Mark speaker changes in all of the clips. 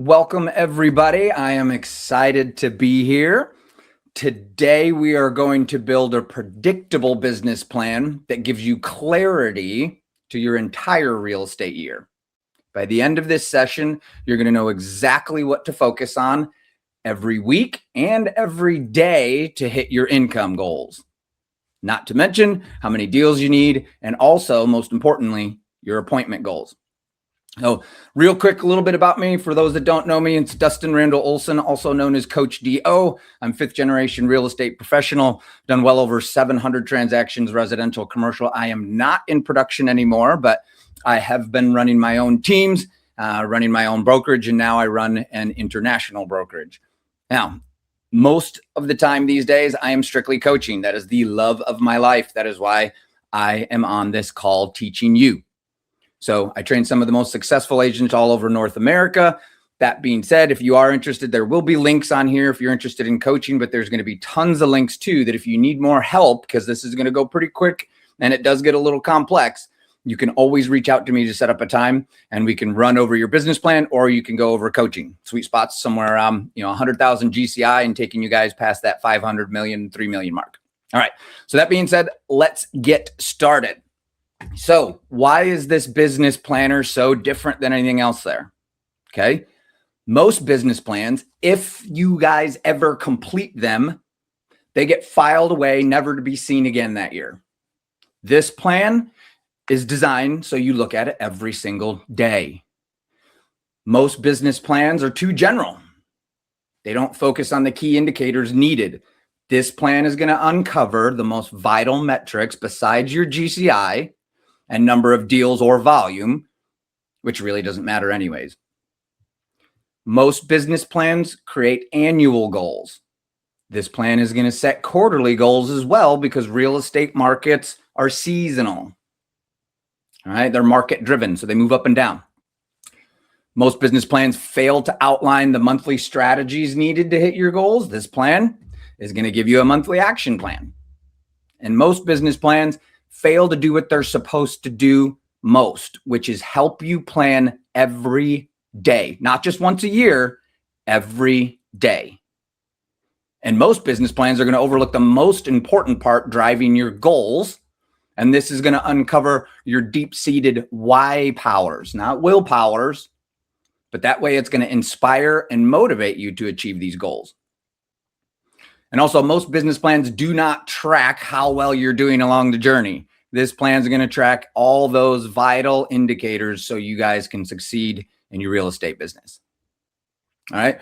Speaker 1: Welcome, everybody. I am excited to be here. Today, we are going to build a predictable business plan that gives you clarity to your entire real estate year. By the end of this session, you're going to know exactly what to focus on every week and every day to hit your income goals. Not to mention how many deals you need, and also, most importantly, your appointment goals. So real quick, a little bit about me. For those that don't know me, it's Dustin Randall Olson, also known as Coach D.O. I'm fifth generation real estate professional, done well over 700 transactions, residential, commercial. I am not in production anymore, but I have been running my own teams, running my own brokerage, and now I run an international brokerage. Now, most of the time these days, I am strictly coaching. That is the love of my life. That is why I am on this call teaching you. So I train some of the most successful agents all over North America. That being said, if you are interested, there will be links on here if you're interested in coaching, but there's going to be tons of links too that if you need more help, because this is going to go pretty quick and it does get a little complex, you can always reach out to me to set up a time and we can run over your business plan, or you can go over coaching. Sweet spots somewhere around 100,000 GCI and taking you guys past that 500 million, 3 million mark. All right. So that being said, let's get started. So why is this business planner so different than anything else there? Okay. Most business plans, if you guys ever complete them, they get filed away, never to be seen again that year. This plan is designed so you look at it every single day. Most business plans are too general. They don't focus on the key indicators needed. This plan is going to uncover the most vital metrics besides your GCI and number of deals or volume, which really doesn't matter anyways. Most business plans create annual goals. This plan is going to set quarterly goals as well because real estate markets are seasonal. All right, they're market driven, so they move up and down. Most business plans fail to outline the monthly strategies needed to hit your goals. This plan is going to give you a monthly action plan. And most business plans fail to do what they're supposed to do most, which is help you plan every day, not just once a year, every day. And most business plans are going to overlook the most important part, driving your goals. And this is going to uncover your deep-seated why powers, not will powers, but that way it's going to inspire and motivate you to achieve these goals. And also, most business plans do not track how well you're doing along the journey. This plan is going to track all those vital indicators so you guys can succeed in your real estate business. All right.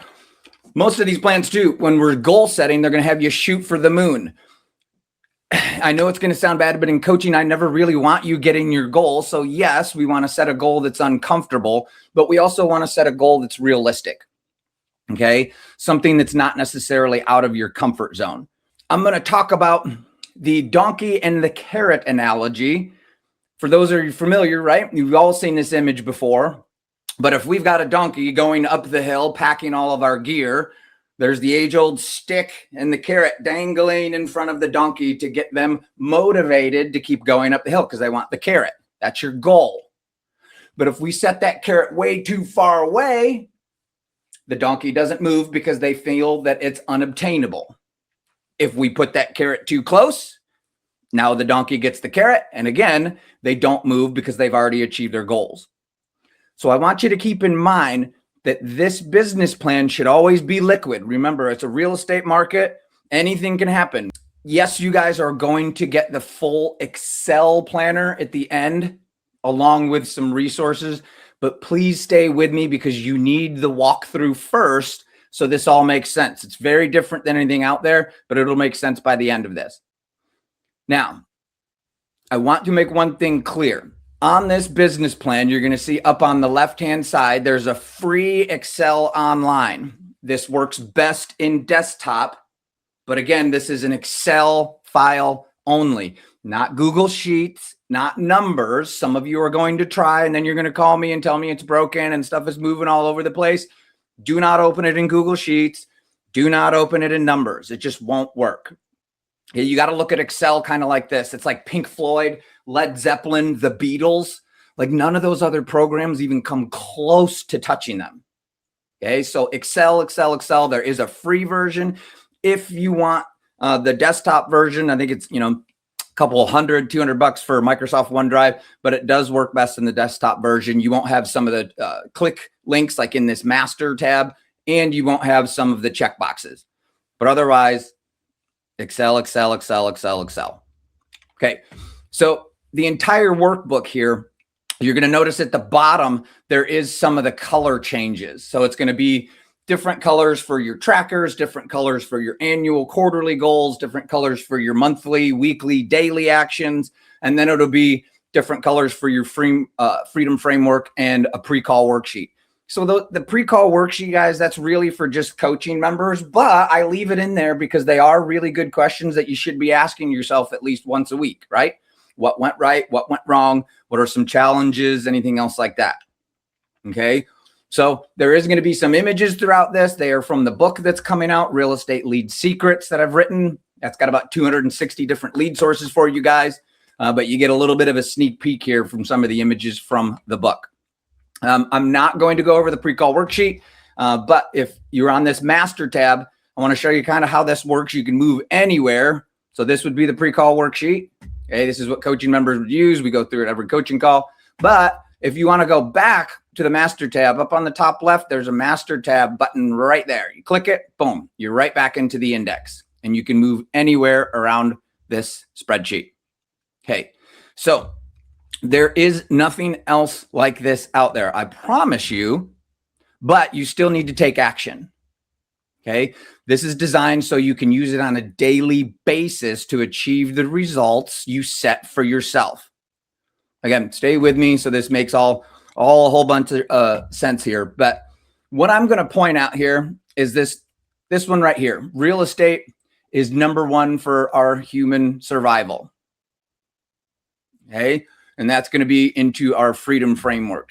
Speaker 1: Most of these plans too, when we're goal setting, they're going to have you shoot for the moon. I know it's going to sound bad, but in coaching, I never really want you getting your goal. So yes, we want to set a goal that's uncomfortable, but we also want to set a goal that's realistic. Okay. Something that's not necessarily out of your comfort zone. I'm going to talk about the donkey and the carrot analogy. For those of you familiar, right? You've all seen this image before, but if we've got a donkey going up the hill, packing all of our gear, there's the age-old stick and the carrot dangling in front of the donkey to get them motivated to keep going up the hill because they want the carrot. That's your goal. But if we set that carrot way too far away, the donkey doesn't move because they feel that it's unobtainable. If we put that carrot too close, now the donkey gets the carrot. And again, they don't move because they've already achieved their goals. So I want you to keep in mind that this business plan should always be liquid. Remember, it's a real estate market. Anything can happen. Yes, you guys are going to get the full Excel planner at the end, along with some resources, but please stay with me because you need the walkthrough first so this all makes sense. It's very different than anything out there, but it'll make sense by the end of this. Now, I want to make one thing clear. On this business plan, you're going to see up on the left-hand side, there's a free Excel online. This works best in desktop, but again, this is an Excel file only, not Google Sheets, not numbers. Some of you are going to try, and then you're going to call me and tell me it's broken and stuff is moving all over the place. Do not open it in Google Sheets. Do not open it in numbers. It just won't work. You got to look at Excel kind of like this. It's like Pink Floyd, Led Zeppelin, the Beatles. Like none of those other programs even come close to touching them. Okay, so Excel. There is a free version. If you want the desktop version, I think it's, a couple $100, $200 for Microsoft OneDrive, but it does work best in the desktop version. You won't have some of the click links like in this master tab, and you won't have some of the check boxes. But otherwise, Excel. Okay, so the entire workbook here, you're going to notice at the bottom, there is some of the color changes. So it's going to be different colors for your trackers, different colors for your annual, quarterly goals, different colors for your monthly, weekly, daily actions. And then it'll be different colors for your freedom framework and a pre-call worksheet. So the pre-call worksheet, guys, that's really for just coaching members, but I leave it in there because they are really good questions that you should be asking yourself at least once a week, right? What went right? What went wrong? What are some challenges? Anything else like that? Okay. So there is going to be some images throughout this. They are from the book that's coming out, Real Estate Lead Secrets, that I've written. That's got about 260 different lead sources for you guys. But you get a little bit of a sneak peek here from some of the images from the book. I'm not going to go over the pre-call worksheet, but if you're on this master tab, I want to show you kind of how this works. You can move anywhere. So this would be the pre-call worksheet. Okay, this is what coaching members would use. We go through it every coaching call. But if you want to go back to the master tab, up on the top left, there's a master tab button right there. You click it, boom, you're right back into the index, and you can move anywhere around this spreadsheet. Okay, so there is nothing else like this out there, I promise you, but you still need to take action. Okay, this is designed so you can use it on a daily basis to achieve the results you set for yourself. Again, stay with me so this makes all a whole bunch of sense here. But what I'm going to point out here is this one right here. Real estate is #1 for our human survival. Okay, and that's going to be into our freedom framework.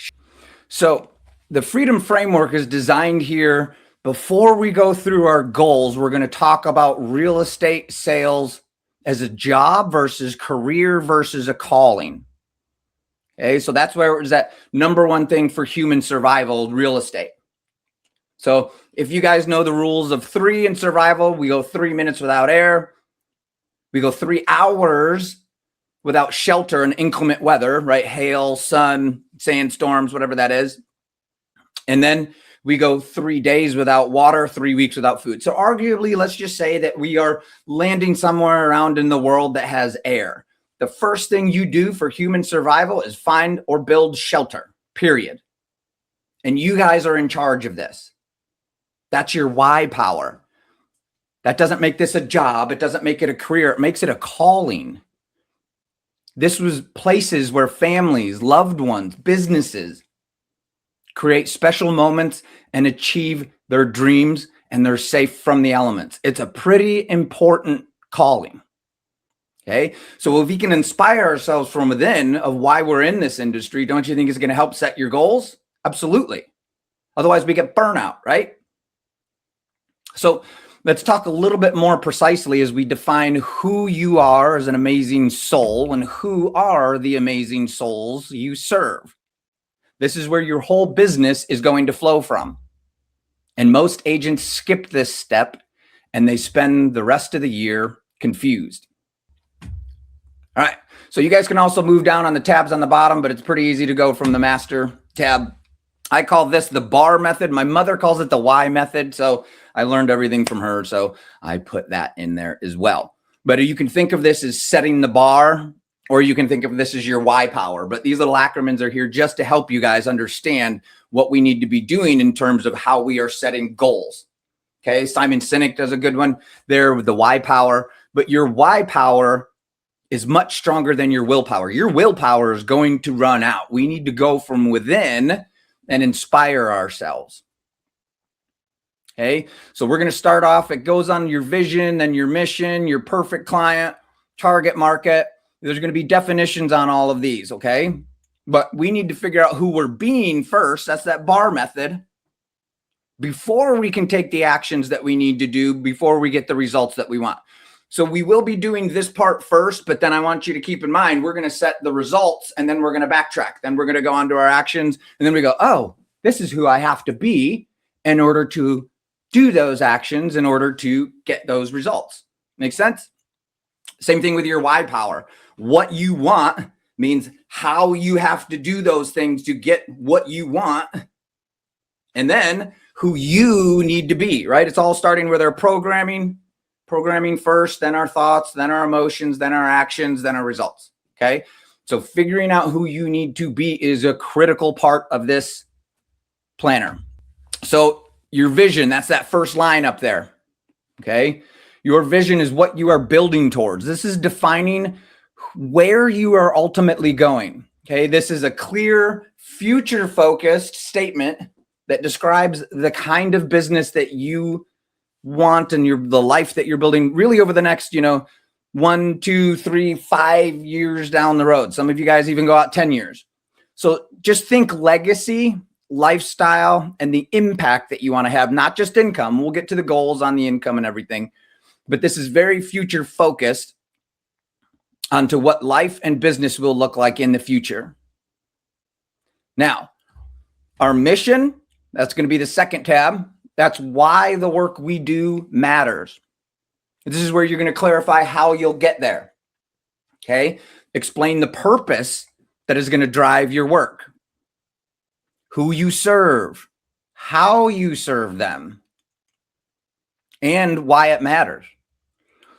Speaker 1: So the freedom framework is designed here. Before we go through our goals, we're going to talk about real estate sales as a job versus career versus a calling. Okay, so that's where it was that #1 thing for human survival, real estate. So if you guys know the rules of 3 in survival, we go 3 minutes without air. We go 3 hours without shelter and inclement weather, right? Hail, sun, sandstorms, whatever that is. And then we go 3 days without water, 3 weeks without food. So arguably, let's just say that we are landing somewhere around in the world that has air. The first thing you do for human survival is find or build shelter, period. And you guys are in charge of this. That's your why power. That doesn't make this a job. It doesn't make it a career. It makes it a calling. This was places where families, loved ones, businesses create special moments and achieve their dreams, and they're safe from the elements. It's a pretty important calling. Okay, so if we can inspire ourselves from within of why we're in this industry, don't you think it's going to help set your goals? Absolutely. Otherwise, we get burnout, right? So let's talk a little bit more precisely as we define who you are as an amazing soul and who are the amazing souls you serve. This is where your whole business is going to flow from. And most agents skip this step and they spend the rest of the year confused. All right, so you guys can also move down on the tabs on the bottom, but it's pretty easy to go from the master tab. I call this the bar method. My mother calls it the why method. So I learned everything from her. So I put that in there as well. But you can think of this as setting the bar, or you can think of this as your why power. But these little acronyms are here just to help you guys understand what we need to be doing in terms of how we are setting goals. Okay, Simon Sinek does a good one there with the why power. But your why power is much stronger than your willpower. Your willpower is going to run out. We need to go from within and inspire ourselves. Okay, so we're going to start off. It goes on your vision, then your mission, your perfect client, target market. There's going to be definitions on all of these, okay? But we need to figure out who we're being first. That's that bar method. Before we can take the actions that we need to do, before we get the results that we want. So we will be doing this part first, but then I want you to keep in mind, we're going to set the results and then we're going to backtrack. Then we're going to go on to our actions. And then we go, oh, this is who I have to be in order to do those actions, in order to get those results. Make sense? Same thing with your why power. What you want means how you have to do those things to get what you want. And then who you need to be, right? It's all starting with our programming first, then our thoughts, then our emotions, then our actions, then our results. Okay. So figuring out who you need to be is a critical part of this planner. So your vision, that's that first line up there. Okay. Your vision is what you are building towards. This is defining where you are ultimately going. Okay. This is a clear, future focused statement that describes the kind of business that you want and the life that you're building really over the next, 1, 2, 3, 5 years down the road. Some of you guys even go out 10 years. So just think legacy, lifestyle, and the impact that you want to have, not just income. We'll get to the goals on the income and everything, but this is very future focused onto what life and business will look like in the future. Now, our mission, that's going to be the second tab. That's why the work we do matters. This is where you're going to clarify how you'll get there. Okay. Explain the purpose that is going to drive your work, who you serve, how you serve them, and why it matters.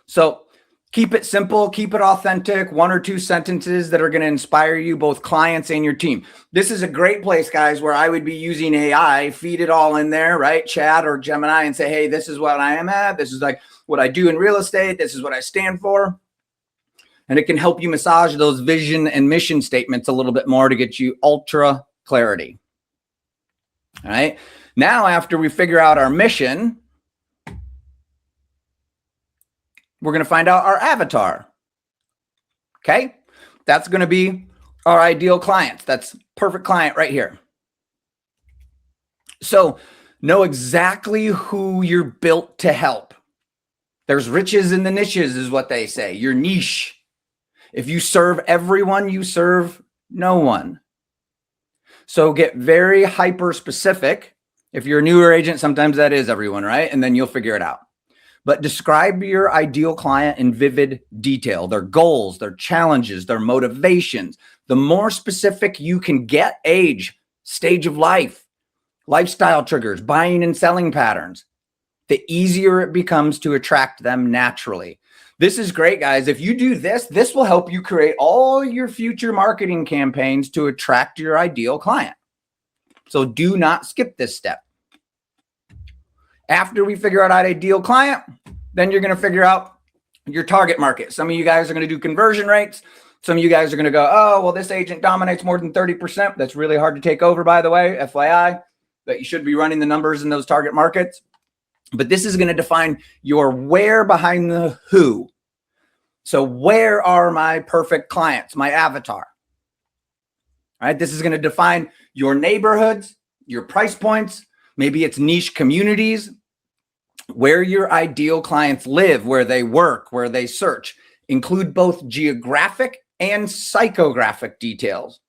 Speaker 1: So keep it simple, keep it authentic, 1 or 2 sentences that are going to inspire you, both clients and your team. This is a great place, guys, where I would be using AI, feed it all in there, right? Chat or Gemini, and say, hey, this is what I am at. This is like what I do in real estate. This is what I stand for. And it can help you massage those vision and mission statements a little bit more to get you ultra clarity. All right. Now, after we figure out our mission, we're going to find out our avatar. Okay. That's going to be our ideal clients. That's perfect client right here. So know exactly who you're built to help. There's riches in the niches is what they say. Your niche. If you serve everyone, you serve no one. So get very hyper specific. If you're a newer agent, sometimes that is everyone, right? And then you'll figure it out. But describe your ideal client in vivid detail, their goals, their challenges, their motivations. The more specific you can get, age, stage of life, lifestyle triggers, buying and selling patterns, the easier it becomes to attract them naturally. This is great, guys. If you do this, this will help you create all your future marketing campaigns to attract your ideal client. So do not skip this step. After we figure out our ideal client, then you're going to figure out your target market. Some of you guys are going to do conversion rates. Some of you guys are going to go, oh, well, this agent dominates more than 30%. That's really hard to take over, by the way, FYI, but you should be running the numbers in those target markets. But this is going to define your where behind the who. So where are my perfect clients, my avatar? All right, this is going to define your neighborhoods, your price points. Maybe it's niche communities, where your ideal clients live, where they work, where they search. Include both geographic and psychographic details.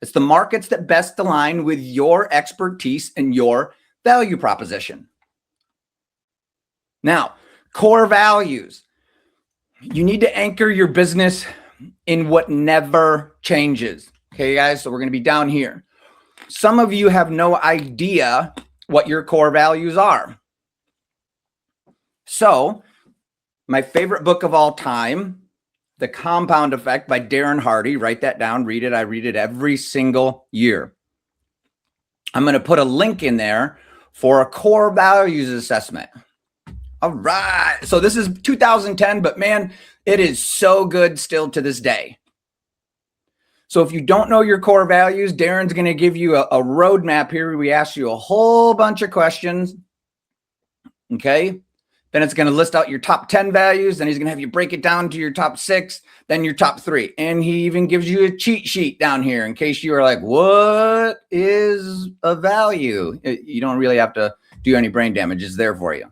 Speaker 1: It's the markets that best align with your expertise and your value proposition. Now, core values. You need to anchor your business in what never changes. Okay, guys, so we're going to be down here. Some of you have no idea what your core values are. So, my favorite book of all time, The Compound Effect by Darren Hardy. Write that down, read it. I read it every single year. I'm going to put a link in there for a core values assessment. All right. So this is 2010, but man, it is so good still to this day. So if you don't know your core values, Darren's going to give you a roadmap here. We ask you a whole bunch of questions. Okay. Then it's going to list out your top 10 values. Then he's going to have you break it down to your top 6, then your top 3. And he even gives you a cheat sheet down here in case you are like, what is a value? You don't really have to do any brain damage. It's there for you.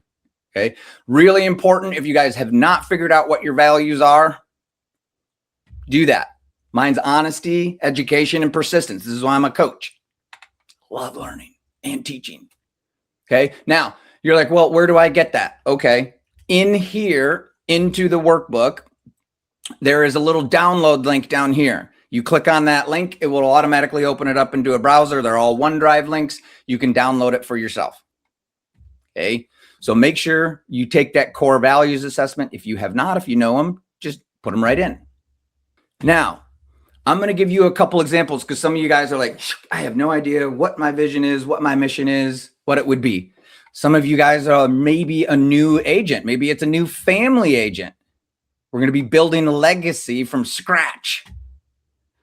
Speaker 1: Okay. Really important. If you guys have not figured out what your values are, do that. Mine's honesty, education, and persistence. This is why I'm a coach. Love learning and teaching. Okay. Now you're like, well, where do I get that? Okay. In here, into the workbook, there is a little download link down here. You click on that link, it will automatically open it up into a browser. They're all OneDrive links. You can download it for yourself. Okay. So make sure you take that core values assessment. If you have not, if you know them, just put them right in. Now, I'm going to give you a couple examples because some of you guys are like, I have no idea what my vision is, what my mission is, what it would be. Some of you guys are maybe a new agent. Maybe it's a new family agent. We're going to be building a legacy from scratch.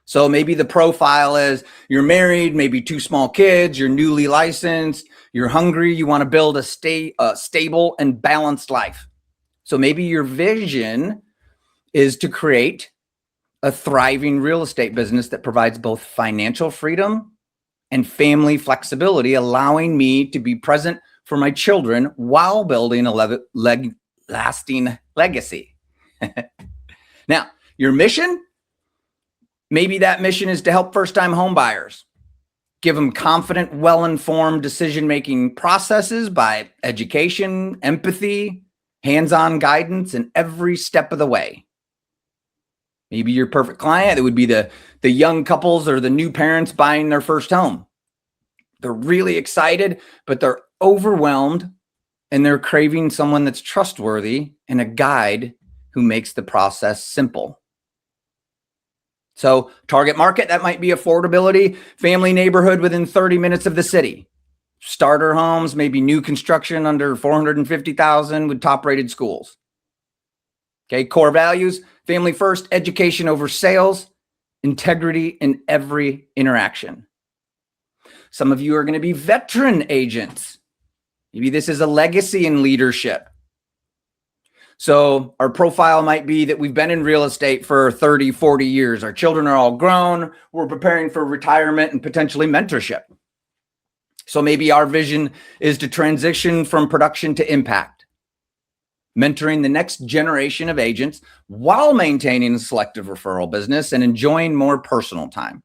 Speaker 1: So maybe the profile is you're married, maybe 2 small kids, you're newly licensed, you're hungry, you want to build a stable and balanced life. So maybe your vision is to create a thriving real estate business that provides both financial freedom and family flexibility, allowing me to be present for my children while building a lasting legacy. Now, your mission, maybe that mission is to help first-time home buyers, give them confident, well-informed decision-making processes by education, empathy, hands-on guidance in every step of the way. Maybe your perfect client, it would be the young couples or the new parents buying their first home. They're really excited, but they're overwhelmed and they're craving someone that's trustworthy and a guide who makes the process simple. So target market, that might be affordability, family neighborhood within 30 minutes of the city. Starter homes, maybe new construction under $450,000 with top rated schools. Okay, core values, family first, education over sales, integrity in every interaction. Some of you are going to be veteran agents. Maybe this is a legacy in leadership. So our profile might be that we've been in real estate for 30, 40 years. Our children are all grown. We're preparing for retirement and potentially mentorship. So maybe our vision is to transition from production to impact, mentoring the next generation of agents while maintaining a selective referral business and enjoying more personal time.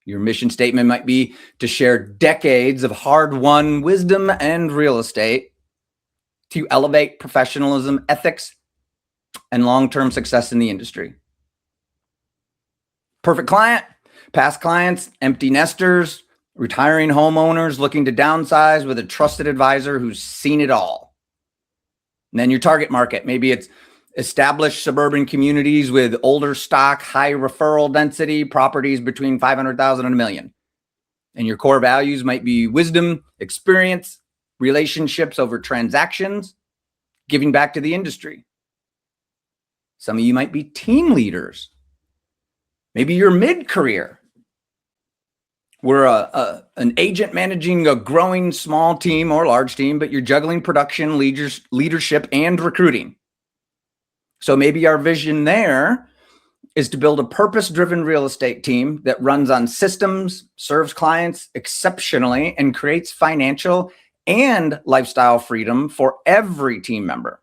Speaker 1: Your mission statement might be to share decades of hard-won wisdom and real estate to elevate professionalism, ethics, and long-term success in the industry. Perfect client, past clients, empty nesters, retiring homeowners looking to downsize with a trusted advisor who's seen it all. And then your target market, maybe it's established suburban communities with older stock, high referral density, properties between 500,000 and $1 million. And your core values might be wisdom, experience, relationships over transactions, giving back to the industry. Some of you might be team leaders. Maybe you're mid-career. We're an agent managing a growing small team or large team, but you're juggling production, leadership, and recruiting. So maybe our vision there is to build a purpose-driven real estate team that runs on systems, serves clients exceptionally, and creates financial and lifestyle freedom for every team member.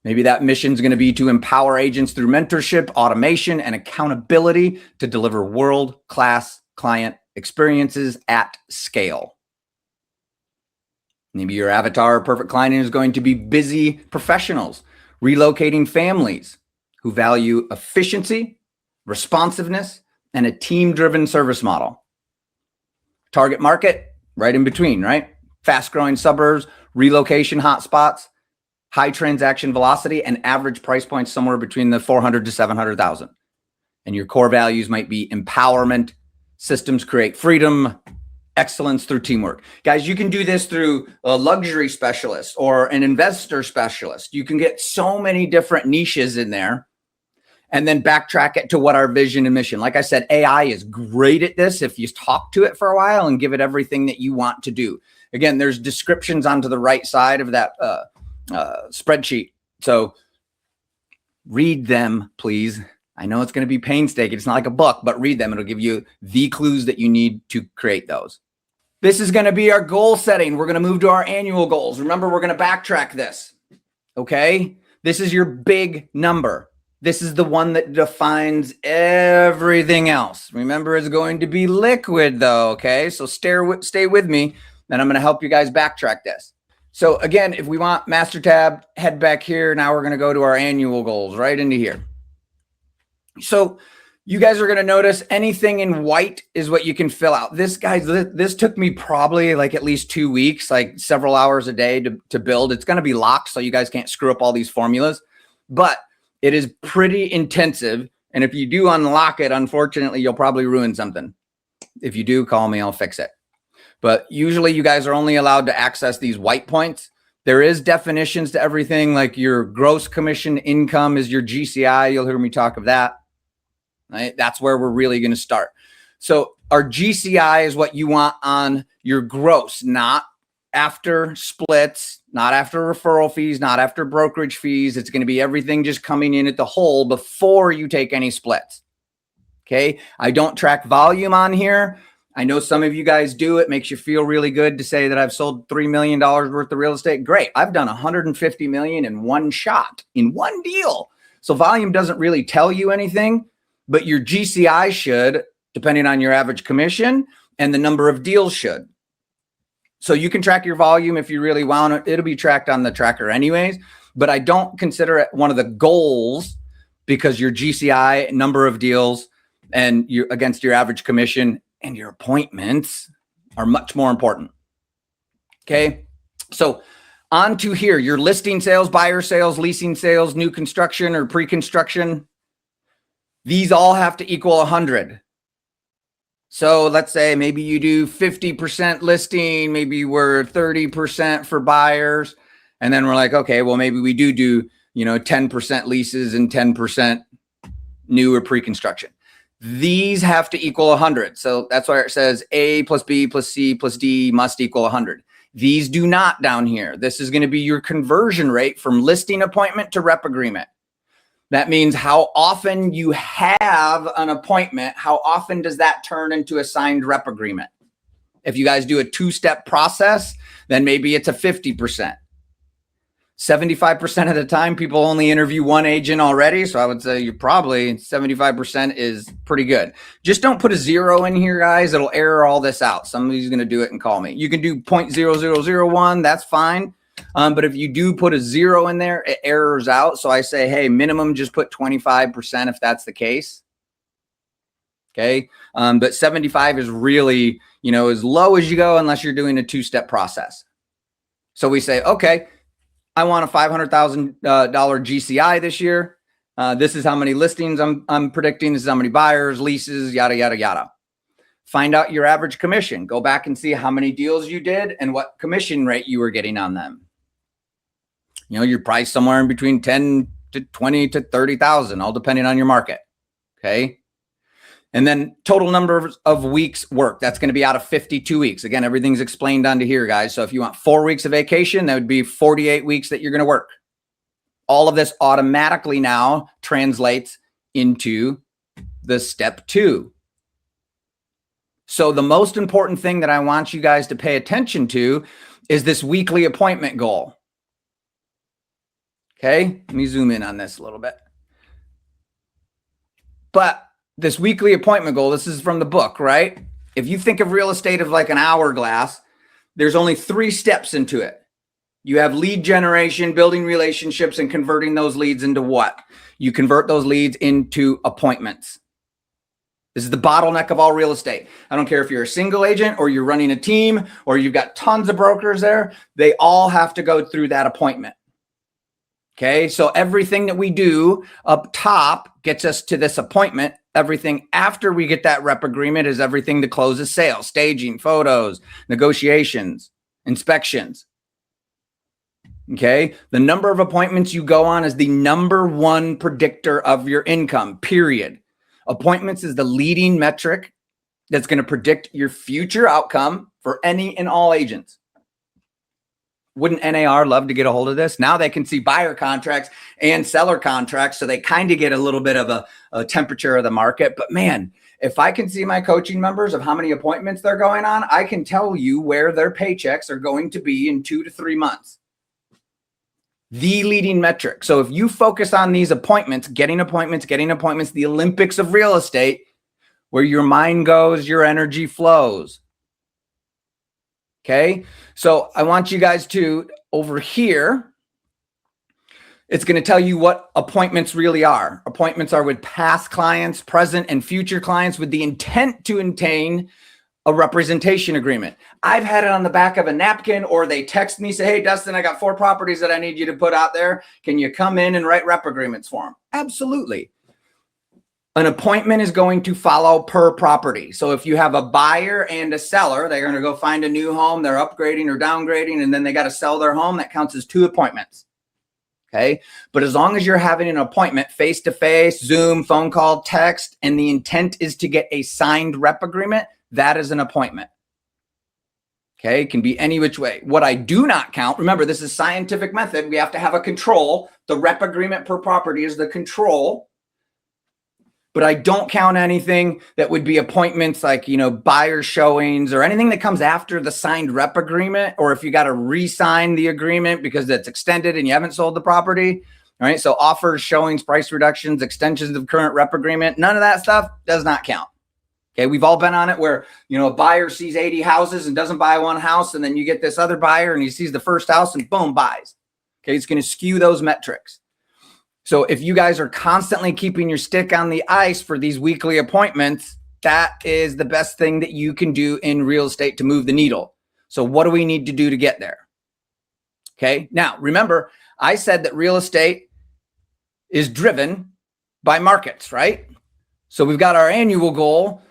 Speaker 1: Maybe that mission is going to be to empower agents through mentorship, automation, and accountability to deliver world-class client experiences at scale. Maybe your avatar perfect client is going to be busy professionals, relocating families who value efficiency, responsiveness, and a team-driven service model. Target market, right in between, right? Fast-growing suburbs, relocation hotspots, high transaction velocity, and average price points somewhere between the 400 to 700,000. And your core values might be empowerment, systems create freedom, excellence through teamwork. Guys, you can do this through a luxury specialist or an investor specialist. You can get so many different niches in there and then backtrack it to what our vision and mission. Like I said, AI is great at this if you talk to it for a while and give it everything that you want to do. Again, there's descriptions onto the right side of that spreadsheet. So read them, please. I know it's going to be painstaking. It's not like a book, but read them. It'll give you the clues that you need to create those. This is going to be our goal setting. We're going to move to our annual goals. Remember, we're going to backtrack this. Okay. This is your big number. This is the one that defines everything else. Remember, it's going to be liquid though, okay? So stay with me, and I'm going to help you guys backtrack this. So again, if we want master tab, head back here. Now we're going to go to our annual goals right into here. So you guys are going to notice anything in white is what you can fill out. This, guys, this took me probably like at least 2 weeks, like several hours a day to build. It's going to be locked, so you guys can't screw up all these formulas, but it is pretty intensive. And if you do unlock it, unfortunately, you'll probably ruin something. If you do, call me, I'll fix it. But usually you guys are only allowed to access these white points. There is definitions to everything, like your gross commission income is your GCI. You'll hear me talk of that. Right? That's where we're really going to start. So our GCI is what you want on your gross, not after splits, not after referral fees, not after brokerage fees. It's going to be everything just coming in at the whole before you take any splits. Okay. I don't track volume on here. I know some of you guys do. It makes you feel really good to say that I've sold $3 million worth of real estate. Great. I've done 150 million in one shot, in one deal. So volume doesn't really tell you anything, but your GCI should, depending on your average commission, and the number of deals should. So you can track your volume if you really want it. It'll be tracked on the tracker anyways, but I don't consider it one of the goals because your GCI, number of deals, and you against your average commission and your appointments are much more important. Okay. So on to here, your listing sales, buyer sales, leasing sales, new construction or pre-construction. These all have to equal 100. So let's say maybe you do 50% listing, maybe we're 30% for buyers. And then we're like, okay, well, maybe we do 10% leases and 10% new or pre-construction. These have to equal 100. So that's why it says A plus B plus C plus D must equal 100. These do not down here. This is going to be your conversion rate from listing appointment to rep agreement. That means how often you have an appointment, how often does that turn into a signed rep agreement? If you guys do a 2-step process, then maybe it's a 50%. 75% of the time, people only interview one agent already. So I would say you're probably 75% is pretty good. Just don't put a 0 in here, guys. It'll error all this out. Somebody's going to do it and call me. You can do 0.0001. That's fine. But if you do put a 0 in there, it errors out. So I say, hey, minimum, just put 25% if that's the case. Okay. But 75 is really, as low as you go unless you're doing a 2-step process. So we say, okay, I want a $500,000 GCI this year. This is how many listings I'm predicting. This is how many buyers, leases, yada, yada, yada. Find out your average commission. Go back and see how many deals you did and what commission rate you were getting on them. You're priced somewhere in between 10 to 20 to 30,000, all depending on your market. Okay. And then total number of weeks worked. That's going to be out of 52 weeks. Again, everything's explained onto here, guys. So if you want 4 weeks of vacation, that would be 48 weeks that you're going to work. All of this automatically now translates into the step 2. So the most important thing that I want you guys to pay attention to is this weekly appointment goal. Okay, let me zoom in on this a little bit. But this weekly appointment goal, this is from the book, right? If you think of real estate of like an hourglass, there's only 3 steps into it. You have lead generation, building relationships, and converting those leads into what? You convert those leads into appointments. This is the bottleneck of all real estate. I don't care if you're a single agent or you're running a team or you've got tons of brokers there. They all have to go through that appointment. Okay, so everything that we do up top gets us to this appointment. Everything after we get that rep agreement is everything to close a sale, staging, photos, negotiations, inspections. Okay, the number of appointments you go on is the number 1 predictor of your income, period. Appointments is the leading metric that's going to predict your future outcome for any and all agents. Wouldn't NAR love to get a hold of this? Now they can see buyer contracts and seller contracts, so they kind of get a little bit of a temperature of the market. But man, if I can see my coaching members of how many appointments they're going on, I can tell you where their paychecks are going to be in 2 to 3 months. the leading metric. So if you focus on these appointments, getting appointments, the Olympics of real estate, where your mind goes, your energy flows. Okay. So I want you guys to, over here, it's going to tell you what appointments really are. Appointments are with past clients, present and future clients with the intent to obtain a representation agreement. I've had it on the back of a napkin, or they text me, say, hey, Dustin, I got 4 properties that I need you to put out there. Can you come in and write rep agreements for them? Absolutely. An appointment is going to follow per property. So if you have a buyer and a seller, they're going to go find a new home, they're upgrading or downgrading, and then they got to sell their home. That counts as 2 appointments. Okay. But as long as you're having an appointment, face-to-face, Zoom, phone call, text, and the intent is to get a signed rep agreement, that is an appointment. Okay. It can be any which way. What I do not count, remember, this is scientific method. We have to have a control. The rep agreement per property is the control. But I don't count anything that would be appointments like, buyer showings or anything that comes after the signed rep agreement, or if you got to re-sign the agreement because it's extended and you haven't sold the property. All right. So offers, showings, price reductions, extensions of current rep agreement, none of that stuff does not count. Okay. We've all been on it where, a buyer sees 80 houses and doesn't buy one house. And then you get this other buyer and he sees the first house and boom, buys. Okay. It's going to skew those metrics. So if you guys are constantly keeping your stick on the ice for these weekly appointments, that is the best thing that you can do in real estate to move the needle. So what do we need to do to get there? Okay. Now, remember, I said that real estate is driven by markets, right? So we've got our annual goal.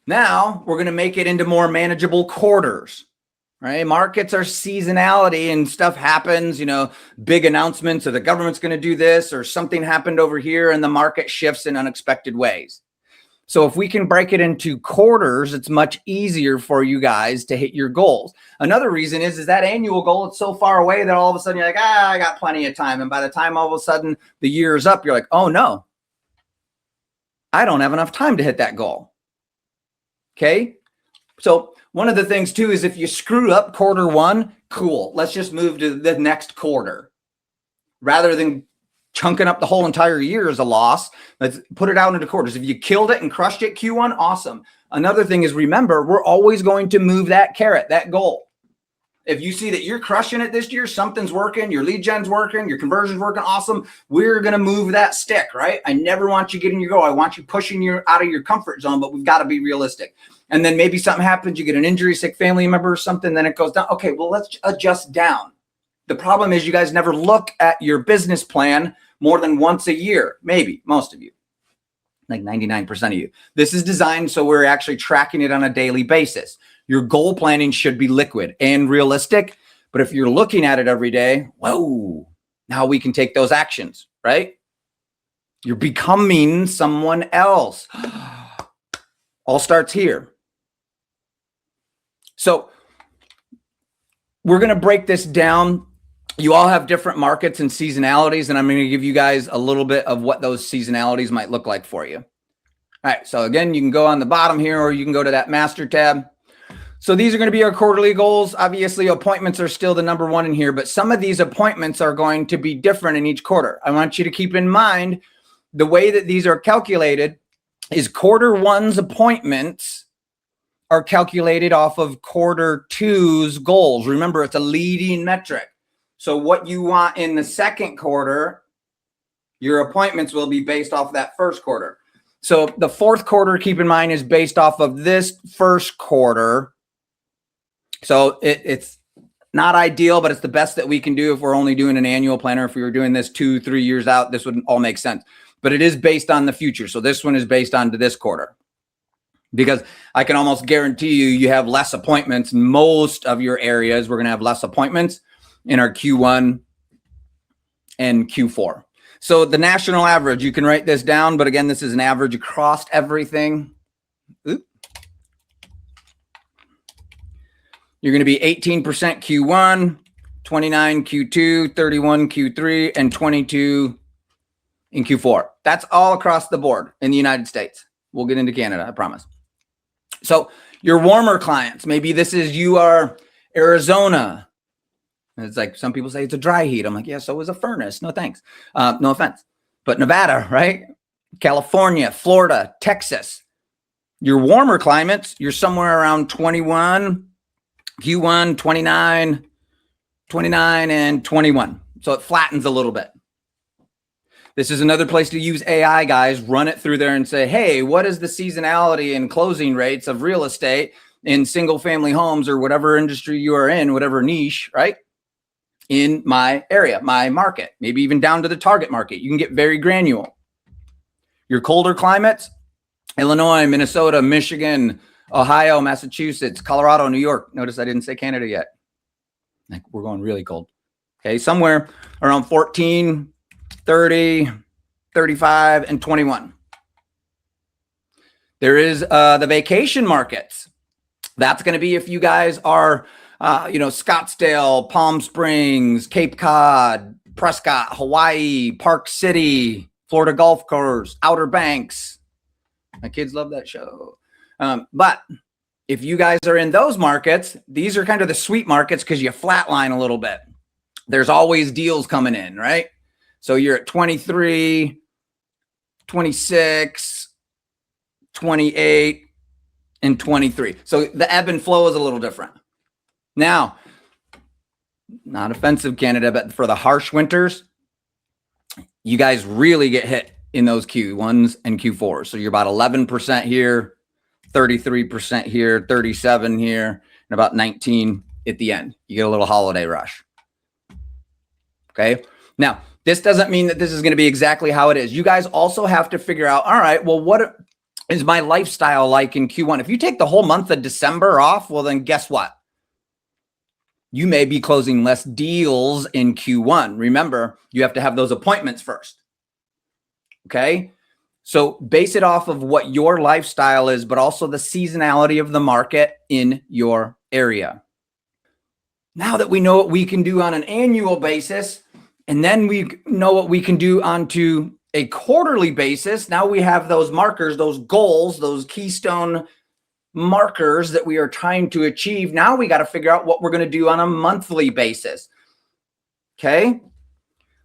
Speaker 1: Now we're going to make it into more manageable quarters. Right? Markets are seasonality and stuff happens, big announcements or the government's going to do this or something happened over here and the market shifts in unexpected ways. So if we can break it into quarters, it's much easier for you guys to hit your goals. Another reason is that annual goal, it's so far away that all of a sudden you're like, I got plenty of time. And by the time all of a sudden the year is up, you're like, oh no, I don't have enough time to hit that goal. Okay. So one of the things too is if you screw up quarter 1, cool. Let's just move to the next quarter. Rather than chunking up the whole entire year as a loss, let's put it out into quarters. If you killed it and crushed it Q1, awesome. Another thing is, remember, we're always going to move that carrot, that goal. If you see that you're crushing it this year, something's working, your lead gen's working, your conversion's working, awesome. We're going to move that stick, right? I never want you getting your goal. I want you pushing you out of your comfort zone, but we've got to be realistic. And then maybe something happens, you get an injury, sick family member or something, then it goes down. Okay, well, let's adjust down. The problem is you guys never look at your business plan more than once a year. Maybe, most of you, like 99% of you. This is designed so we're actually tracking it on a daily basis. Your goal planning should be liquid and realistic. But if you're looking at it every day, whoa, now we can take those actions, right? You're becoming someone else. All starts here. So we're going to break this down. You all have different markets and seasonalities, and I'm going to give you guys a little bit of what those seasonalities might look like for you. All right. So again, you can go on the bottom here, or you can go to that master tab. So these are going to be our quarterly goals. Obviously, appointments are still the number 1 in here, but some of these appointments are going to be different in each quarter. I want you to keep in mind the way that these are calculated is quarter 1's appointments are calculated off of quarter 2's goals. Remember, it's a leading metric. So what you want in the second quarter, your appointments will be based off that first quarter. So the fourth quarter, keep in mind, is based off of this first quarter. So it's not ideal, but it's the best that we can do if we're only doing an annual planner. If we were doing this 2-3 years out, this would all make sense. But it is based on the future. So this one is based on to this quarter. Because I can almost guarantee you have less appointments. Most of your areas, we're going to have less appointments in our Q1 and Q4. So the national average, you can write this down, but again, this is an average across everything. Oop. You're going to be 18% Q1, 29 Q2, 31 Q3, and 22 in Q4. That's all across the board in the United States. We'll get into Canada, I promise. So your warmer clients, maybe this is you are Arizona, It's like some people say it's a dry heat. I'm like, yeah, so is a furnace. No thanks. No offense. But Nevada, right? California, Florida, Texas. Your warmer climates, you're somewhere around 21, Q1, 29, 29, and 21. So it flattens a little bit. This is another place to use AI, guys. Run it through there and say, hey, what is the seasonality and closing rates of real estate in single family homes or whatever industry you are in, whatever niche, right? In my area, my market, maybe even down to the target market. You can get very granular. Your colder climates, Illinois, Minnesota, Michigan, Ohio, Massachusetts, Colorado, New York. Notice I didn't say Canada yet. Like we're going really cold. Okay, somewhere around 14, 30, 35, and 21. There is the vacation markets. That's going to be if you guys are, Scottsdale, Palm Springs, Cape Cod, Prescott, Hawaii, Park City, Florida Golf Course, Outer Banks. My kids love that show. But if you guys are in those markets, these are kind of the sweet markets because you flatline a little bit. There's always deals coming in, right? So you're at 23, 26, 28, and 23. So the ebb and flow is a little different. Now, not offensive, Canada, but for the harsh winters, you guys really get hit in those Q1s and Q4s. So you're about 11% here, 33% here, 37 here, and about 19 at the end. You get a little holiday rush. Okay. Now, this doesn't mean that this is going to be exactly how it is. You guys also have to figure out, all right, well, what is my lifestyle like in Q1? If you take the whole month of December off, well, then guess what? You may be closing less deals in Q1. Remember, you have to have those appointments first. Okay. So base it off of what your lifestyle is, but also the seasonality of the market in your area. Now that we know what we can do on an annual basis, and then we know what we can do onto a quarterly basis, now we have those markers, those goals, those keystone markers that we are trying to achieve. Now we got to figure out what we're going to do on a monthly basis. Okay.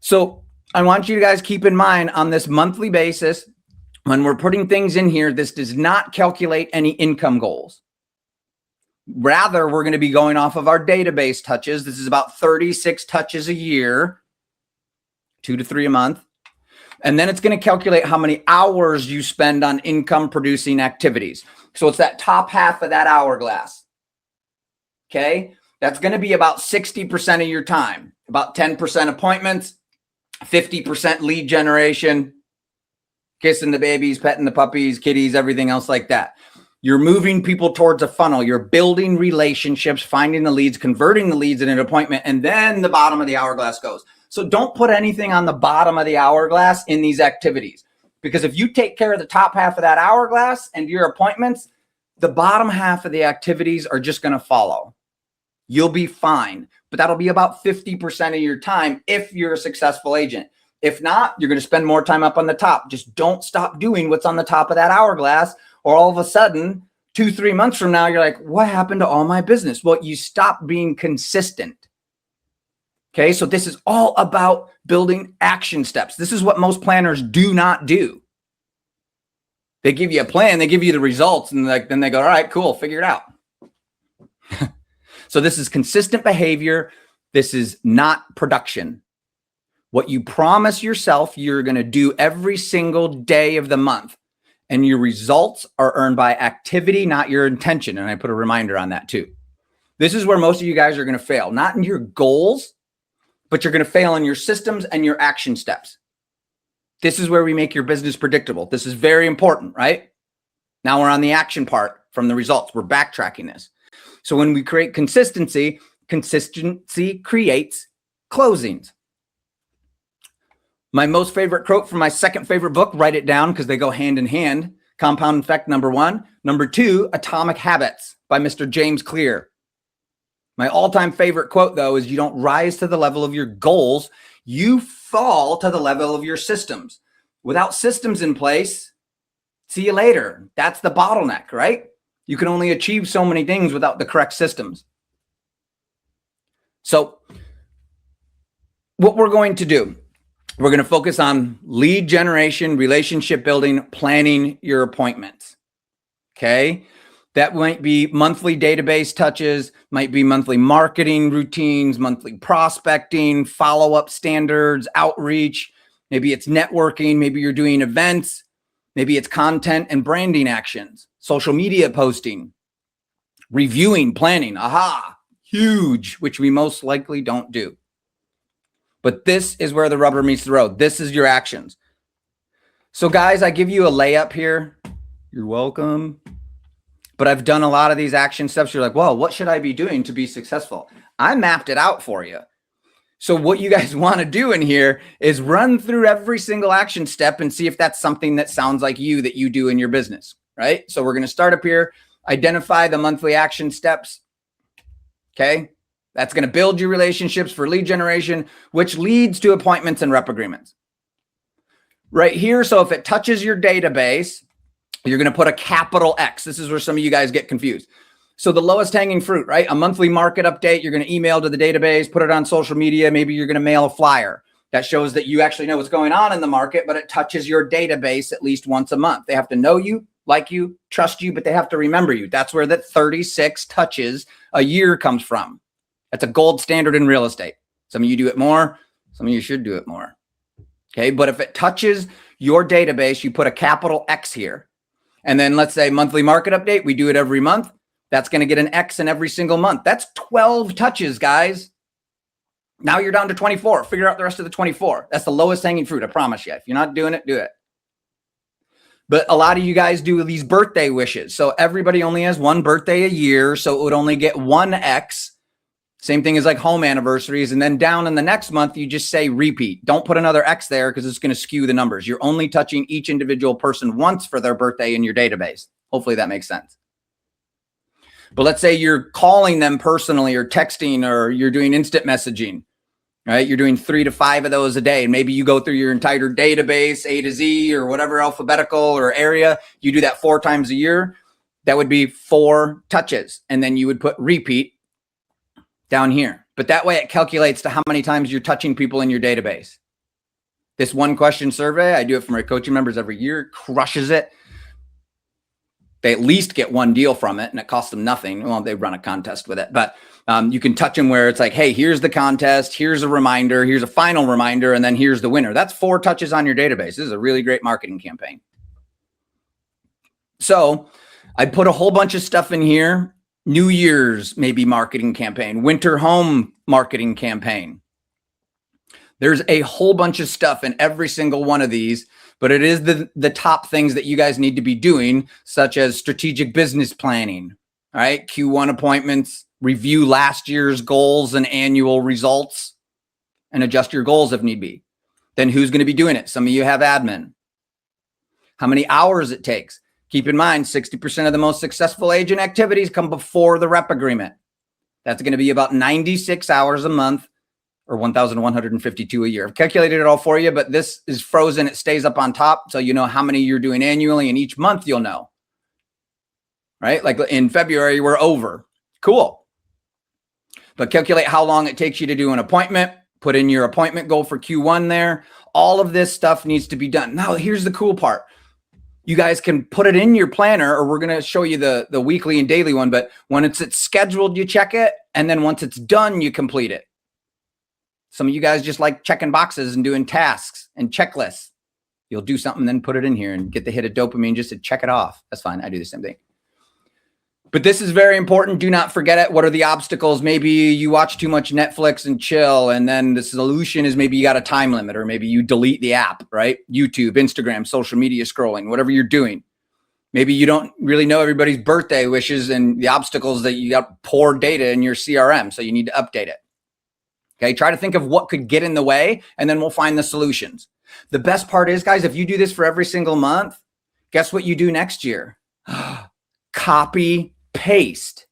Speaker 1: So I want you guys keep in mind on this monthly basis, when we're putting things in here, this does not calculate any income goals. Rather, we're going to be going off of our database touches. This is about 36 touches a year, 2 to 3 a month. And then it's going to calculate how many hours you spend on income producing activities. So it's that top half of that hourglass. Okay. That's going to be about 60% of your time, about 10% appointments, 50% lead generation, kissing the babies, petting the puppies, kitties, everything else like that. You're moving people towards a funnel. You're building relationships, finding the leads, converting the leads in an appointment, and then the bottom of the hourglass goes. So don't put anything on the bottom of the hourglass in these activities, because if you take care of the top half of that hourglass and your appointments, the bottom half of the activities are just going to follow. You'll be fine, but that'll be about 50% of your time if you're a successful agent. If not, you're going to spend more time up on the top. Just don't stop doing what's on the top of that hourglass, or all of a sudden, 2-3 months from now, you're like, what happened to all my business? Well, you stopped being consistent. Okay, so this is all about building action steps. This is what most planners do not do. They give you a plan, they give you the results, and then they go, all right, cool, figure it out. So this is consistent behavior. This is not production. What you promise yourself, you're going to do every single day of the month. And your results are earned by activity, not your intention. And I put a reminder on that too. This is where most of you guys are going to fail, not in your goals, but you're going to fail in your systems and your action steps. This is where we make your business predictable. This is very important, right? Now we're on the action part from the results. We're backtracking this. So when we create consistency, consistency creates closings. My most favorite quote from my second favorite book, write it down because they go hand in hand. Compound Effect, #1. #2, Atomic Habits by Mr. James Clear. My all-time favorite quote, though, is you don't rise to the level of your goals. You fall to the level of your systems. Without systems in place, see you later. That's the bottleneck, right? You can only achieve so many things without the correct systems. So what we're going to do, we're going to focus on lead generation, relationship building, planning your appointments. Okay. That might be monthly database touches, might be monthly marketing routines, monthly prospecting, follow-up standards, outreach. Maybe it's networking. Maybe you're doing events. Maybe it's content and branding actions, social media posting, reviewing, planning. Aha, huge, which we most likely don't do. But this is where the rubber meets the road. This is your actions. So guys, I give you a layup here. You're welcome. But I've done a lot of these action steps. You're like, well, what should I be doing to be successful? I mapped it out for you. So what you guys want to do in here is run through every single action step and see if that's something that sounds like you, that you do in your business, right? So we're going to start up here, identify the monthly action steps. Okay. That's going to build your relationships for lead generation, which leads to appointments and rep agreements. Right here. So if it touches your database, you're going to put a capital X. This is where some of you guys get confused. So the lowest hanging fruit, right? A monthly market update, you're going to email to the database, put it on social media. Maybe you're going to mail a flyer that shows that you actually know what's going on in the market, but it touches your database at least once a month. They have to know you, like you, trust you, but they have to remember you. That's where that 36 touches a year comes from. That's a gold standard in real estate. Some of you do it more. Some of you should do it more. Okay. But if it touches your database, you put a capital X here. And then let's say monthly market update, we do it every month. That's going to get an X in every single month. That's 12 touches, guys. Now you're down to 24. Figure out the rest of the 24. That's the lowest hanging fruit. I promise you. If you're not doing it, do it. But a lot of you guys do these birthday wishes. So everybody only has one birthday a year. So it would only get one X. Same thing as like home anniversaries. And then down in the next month, you just say repeat. Don't put another X there because it's going to skew the numbers. You're only touching each individual person once for their birthday in your database. Hopefully that makes sense. But let's say you're calling them personally or texting, or you're doing instant messaging, right? You're doing 3 to 5 of those a day. And maybe you go through your entire database, A to Z or whatever alphabetical or area. You do that 4 times a year. That would be 4 touches. And then you would put repeat down here. But that way it calculates to how many times you're touching people in your database. This 1 question survey, I do it for my coaching members every year, crushes it. They at least get 1 deal from it and it costs them nothing. Well, they run a contest with it, but you can touch them where it's like, hey, here's the contest, here's a reminder, here's a final reminder, and then here's the winner. That's 4 touches on your database. This is a really great marketing campaign. So I put a whole bunch of stuff in here. New Year's maybe marketing campaign, winter home marketing campaign. There's a whole bunch of stuff in every single one of these, but it is the top things that you guys need to be doing, such as strategic business planning, all right? Q1 appointments, review last year's goals and annual results, and adjust your goals if need be. Then who's going to be doing it? Some of you have admin. How many hours it takes? Keep in mind, 60% of the most successful agent activities come before the rep agreement. That's going to be about 96 hours a month or 1,152 a year. I've calculated it all for you, but this is frozen. It stays up on top. So you know how many you're doing annually, and each month you'll know, right? Like in February, we're over. Cool. But calculate how long it takes you to do an appointment. Put in your appointment goal for Q1 there. All of this stuff needs to be done. Now, here's the cool part. You guys can put it in your planner, or we're going to show you the weekly and daily one. But when it's scheduled, you check it. And then once it's done, you complete it. Some of you guys just like checking boxes and doing tasks and checklists. You'll do something, then put it in here and get the hit of dopamine just to check it off. That's fine. I do the same thing. But this is very important. Do not forget it. What are the obstacles? Maybe you watch too much Netflix and chill. And then the solution is maybe you got a time limit, or maybe you delete the app, right? YouTube, Instagram, social media scrolling, whatever you're doing. Maybe you don't really know everybody's birthday wishes, and the obstacles that you got poor data in your CRM. So you need to update it. Okay. Try to think of what could get in the way, and then we'll find the solutions. The best part is, guys, if you do this for every single month, guess what you do next year? Copy, paste.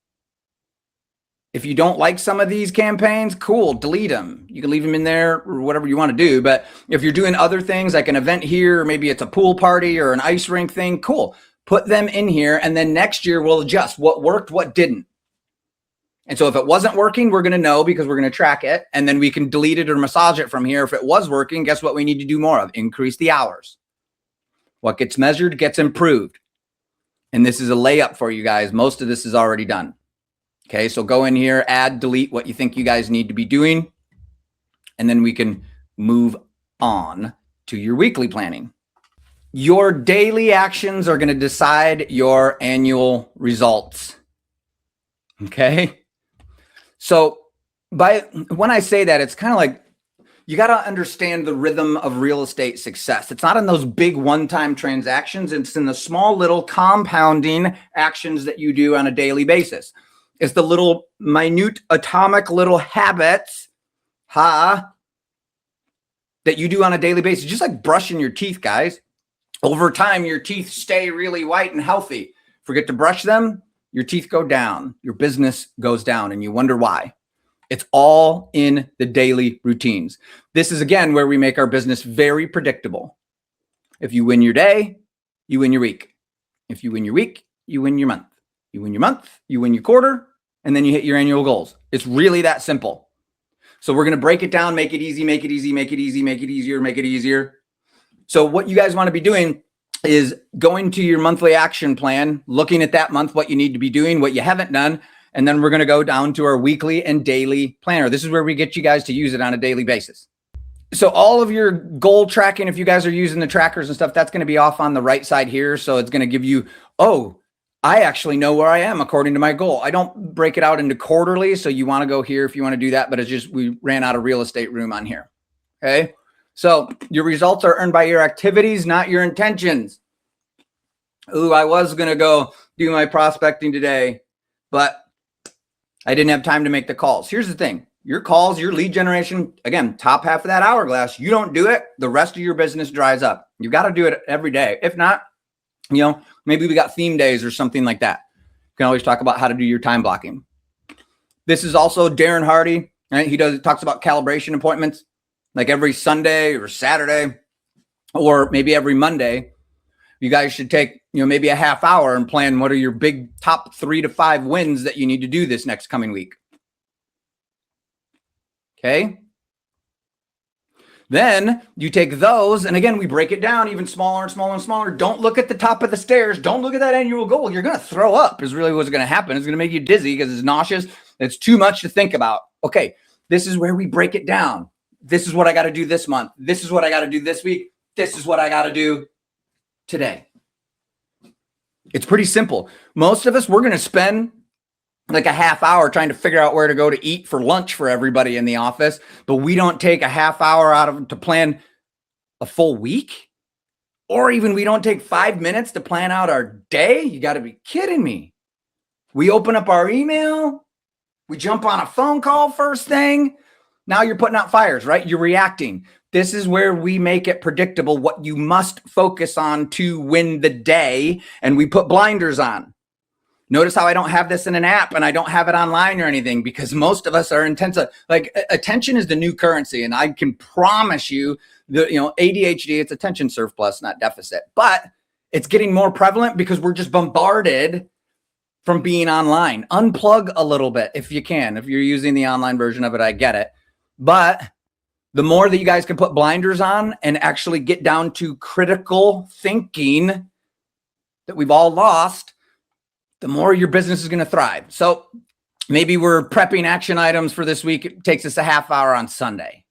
Speaker 1: If you don't like some of these campaigns, cool, delete them. You can leave them in there or whatever you want to do. But if you're doing other things like an event here, or maybe it's a pool party or an ice rink thing, cool. Put them in here, and then next year we'll adjust what worked, what didn't. And so if it wasn't working, we're going to know because we're going to track it. And then we can delete it or massage it from here. If it was working, guess what we need to do more of? Increase the hours. What gets measured gets improved. And this is a layup for you guys. Most of this is already done. Okay, so go in here, add, delete what you think you guys need to be doing. And then we can move on to your weekly planning. Your daily actions are going to decide your annual results. Okay, so when I say that, it's kind of like you got to understand the rhythm of real estate success. It's not in those big one-time transactions. It's in the small little compounding actions that you do on a daily basis. It's the little minute atomic little habits, that you do on a daily basis, just like brushing your teeth, guys. Over time, your teeth stay really white and healthy. Forget to brush them, your teeth go down, your business goes down, and you wonder why. It's all in the daily routines. This is, again, where we make our business very predictable. If you win your day, you win your week. If you win your week, you win your month. You win your month, you win your quarter, and then you hit your annual goals. It's really that simple. So we're going to break it down, make it easy, make it easy, make it easy, make it easier, make it easier. So what you guys want to be doing is going to your monthly action plan, looking at that month, what you need to be doing, what you haven't done, and then we're going to go down to our weekly and daily planner. This is where we get you guys to use it on a daily basis. So all of your goal tracking, if you guys are using the trackers and stuff, that's going to be off on the right side here. So it's going to give you, I actually know where I am according to my goal. I don't break it out into quarterly. So you want to go here if you want to do that, but it's just, we ran out of real estate room on here. Okay. So your results are earned by your activities, not your intentions. I was going to go do my prospecting today, but I didn't have time to make the calls. Here's the thing. Your calls, your lead generation, again, top half of that hourglass, you don't do it, the rest of your business dries up. You got to do it every day. If not, maybe we got theme days or something like that. You can always talk about how to do your time blocking. This is also Darren Hardy, right? He talks about calibration appointments, like every Sunday or Saturday, or maybe every Monday. You guys should take, maybe a half hour and plan what are your big top 3 to 5 wins that you need to do this next coming week. Okay. Then you take those, and again, we break it down even smaller and smaller and smaller. Don't look at the top of the stairs. Don't look at that annual goal. You're going to throw up is really what's going to happen. It's going to make you dizzy because it's nauseous. It's too much to think about. Okay, this is where we break it down. This is what I got to do this month. This is what I got to do this week. This is what I got to do today. It's pretty simple. Most of us, we're going to spend like a half hour trying to figure out where to go to eat for lunch for everybody in the office, but we don't take a half hour out of to plan a full week, or even we don't take 5 minutes to plan out our day. You got to be kidding me. We open up our email, we jump on a phone call first thing. Now you're putting out fires, right? You're reacting. This is where we make it predictable what you must focus on to win the day, and we put blinders on. Notice how I don't have this in an app and I don't have it online or anything, because most of us are intensive. Like, attention is the new currency. And I can promise you that, ADHD, it's attention surplus, not deficit, but it's getting more prevalent because we're just bombarded from being online. Unplug a little bit if you can. If you're using the online version of it, I get it. But the more that you guys can put blinders on and actually get down to critical thinking that we've all lost, the more your business is going to thrive. So maybe we're prepping action items for this week. It takes us a half hour on Sunday.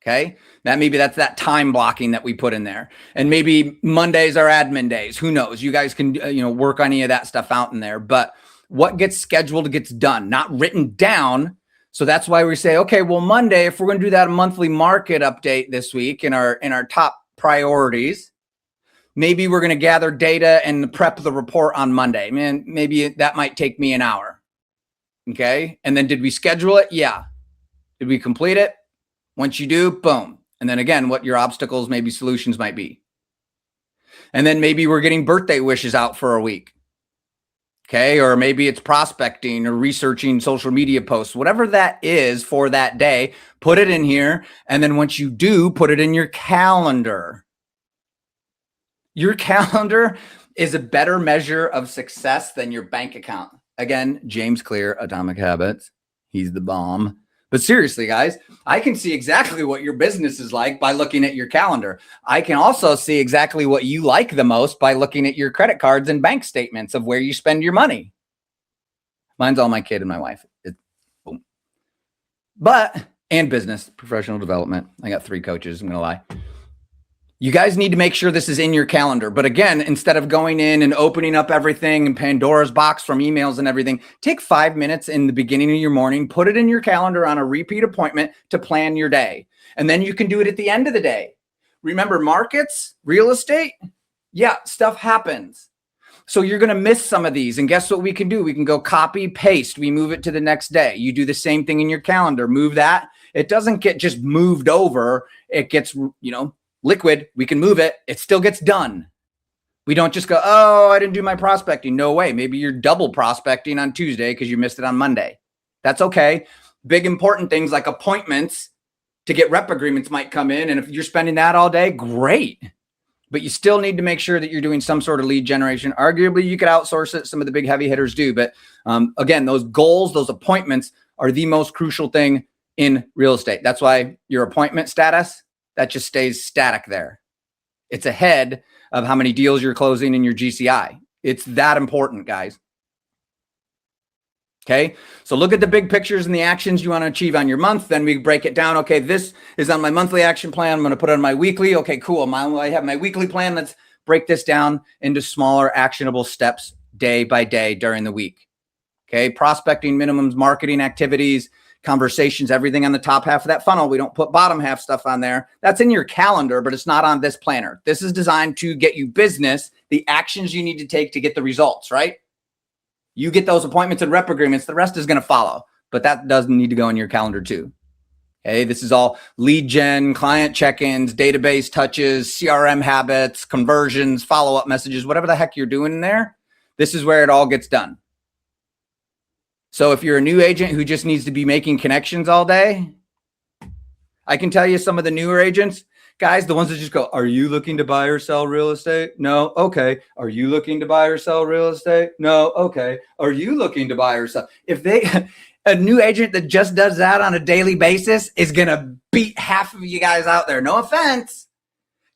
Speaker 1: Okay. That's that time blocking that we put in there. And maybe Mondays are admin days. Who knows? You guys can, work any of that stuff out in there, but what gets scheduled gets done, not written down. So that's why we say, okay, well, Monday, if we're going to do that monthly market update this week in our top priorities, maybe we're going to gather data and prep the report on Monday. Maybe that might take me an hour. Okay. And then did we schedule it? Yeah. Did we complete it? Once you do, boom. And then again, what your obstacles, maybe solutions might be. And then maybe we're getting birthday wishes out for a week. Okay. Or maybe it's prospecting or researching social media posts, whatever that is for that day, put it in here. And then once you do, put it in your calendar. Your calendar is a better measure of success than your bank account. Again, James Clear, Atomic Habits. He's the bomb. But seriously, guys, I can see exactly what your business is like by looking at your calendar. I can also see exactly what you like the most by looking at your credit cards and bank statements of where you spend your money. Mine's all my kid and my wife. Boom. And business, professional development. I got 3 coaches, I'm going to lie. You guys need to make sure this is in your calendar. But again, instead of going in and opening up everything and Pandora's box from emails and everything, take 5 minutes in the beginning of your morning, put it in your calendar on a repeat appointment to plan your day. And then you can do it at the end of the day. Remember, markets, real estate, yeah, stuff happens. So you're going to miss some of these. And guess what we can do? We can go copy, paste. We move it to the next day. You do the same thing in your calendar. Move that. It doesn't get just moved over. It gets, liquid. We can move it. It still gets done. We don't just go, oh, I didn't do my prospecting. No way. Maybe you're double prospecting on Tuesday because you missed it on Monday. That's okay. Big important things like appointments to get rep agreements might come in. And if you're spending that all day, great. But you still need to make sure that you're doing some sort of lead generation. Arguably, you could outsource it. Some of the big heavy hitters do. But again, those goals, those appointments are the most crucial thing in real estate. That's why your appointment status, that just stays static there. It's ahead of how many deals you're closing in your GCI. It's that important, guys. Okay, so look at the big pictures and the actions you want to achieve on your month. Then we break it down. Okay, this is on my monthly action plan. I'm going to put it on my weekly. Okay, cool. I have my weekly plan. Let's break this down into smaller actionable steps day by day during the week. Okay, prospecting minimums, marketing activities, conversations, everything on the top half of that funnel. We don't put bottom half stuff on there. That's in your calendar, but it's not on this planner. This is designed to get you business, the actions you need to take to get the results, right? You get those appointments and rep agreements, the rest is going to follow, but that doesn't need to go in your calendar too. Okay, this is all lead gen, client check-ins, database touches, CRM habits, conversions, follow-up messages, whatever the heck you're doing in there. This is where it all gets done. So if you're a new agent who just needs to be making connections all day, I can tell you some of the newer agents, guys, the ones that just go, are you looking to buy or sell real estate? No. Okay. Are you looking to buy or sell real estate? No. Okay. Are you looking to buy or sell? A new agent that just does that on a daily basis is going to beat half of you guys out there. No offense.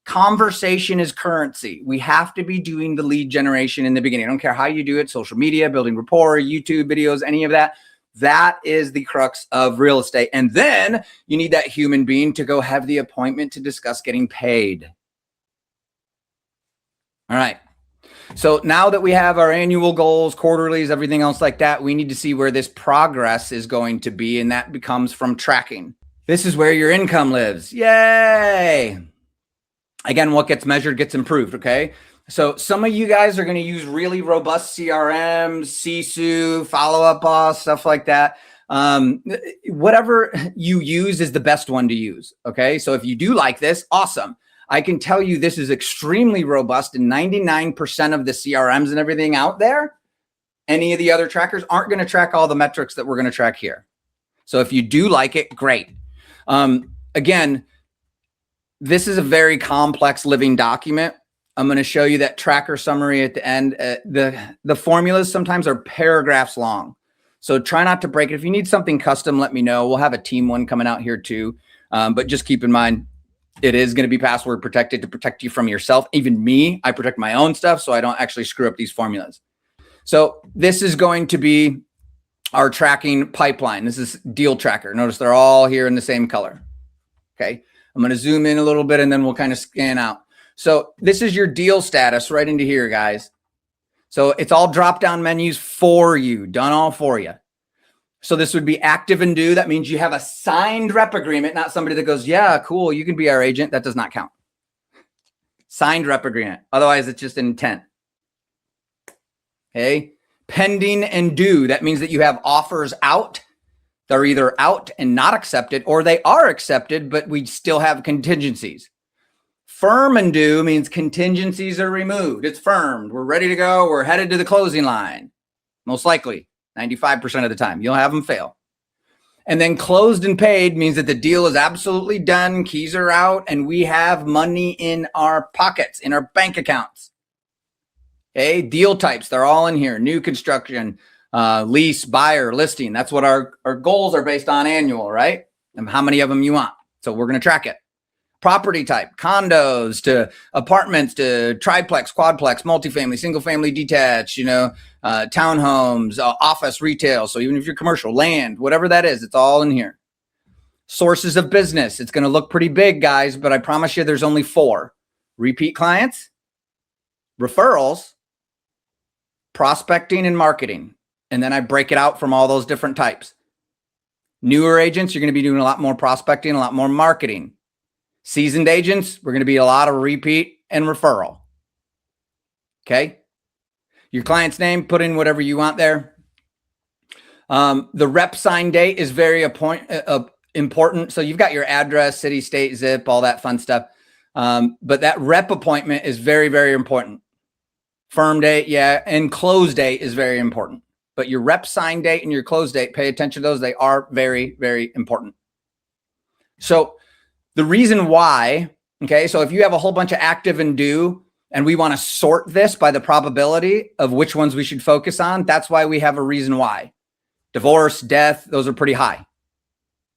Speaker 1: Conversation is currency. We have to be doing the lead generation in the beginning. I don't care how you do it, social media, building rapport, YouTube videos, any of that. That is the crux of real estate. And then you need that human being to go have the appointment to discuss getting paid. All right. So now that we have our annual goals, quarterlies, everything else like that, we need to see where this progress is going to be. And that becomes from tracking. This is where your income lives. Yay. Again, what gets measured gets improved, okay? So some of you guys are going to use really robust CRMs, CSU, follow-up boss, stuff like that. Whatever you use is the best one to use, okay? So if you do like this, awesome. I can tell you this is extremely robust, and 99% of the CRMs and everything out there, any of the other trackers aren't going to track all the metrics that we're going to track here. So if you do like it, great. Again, this is a very complex living document. I'm going to show you that tracker summary at the end. The formulas sometimes are paragraphs long. So try not to break it. If you need something custom, let me know. We'll have a team one coming out here too. But just keep in mind, it is going to be password protected to protect you from yourself. Even me, I protect my own stuff so I don't actually screw up these formulas. So this is going to be our tracking pipeline. This is deal tracker. Notice they're all here in the same color. Okay. I'm going to zoom in a little bit and then we'll kind of scan out. So this is your deal status right into here, guys. So it's all drop-down menus for you, done all for you. So this would be active and due. That means you have a signed rep agreement, not somebody that goes, yeah, cool, you can be our agent. That does not count. Signed rep agreement. Otherwise, it's just an intent. Okay. Pending and due. That means that you have offers out. They're either out and not accepted, or they are accepted, but we still have contingencies. Firm and due means contingencies are removed. It's firmed. We're ready to go. We're headed to the closing line. Most likely, 95% of the time. You'll have them fail. And then closed and paid means that the deal is absolutely done. Keys are out, and we have money in our pockets, in our bank accounts. Okay, deal types, they're all in here. New construction, Lease, buyer, listing. That's what our goals are based on annual, right? And how many of them you want. So we're going to track it. Property type, condos to apartments to triplex, quadplex, multifamily, single family detached, townhomes, office, retail. So even if you're commercial, land, whatever that is, it's all in here. Sources of business. It's going to look pretty big, guys, but I promise you there's only 4. Repeat clients, referrals, prospecting, and marketing. And then I break it out from all those different types. Newer agents, you're going to be doing a lot more prospecting, a lot more marketing. Seasoned agents, we're going to be a lot of repeat and referral. Okay. Your client's name, put in whatever you want there. The rep sign date is very important. So you've got your address, city, state, zip, all that fun stuff. But that rep appointment is very, very important. Firm date, yeah, and close date is very important. But your rep sign date and your close date, pay attention to those. They are very, very important. So the reason why, okay, so if you have a whole bunch of active and due, and we want to sort this by the probability of which ones we should focus on, that's why we have a reason why. Divorce, death, those are pretty high.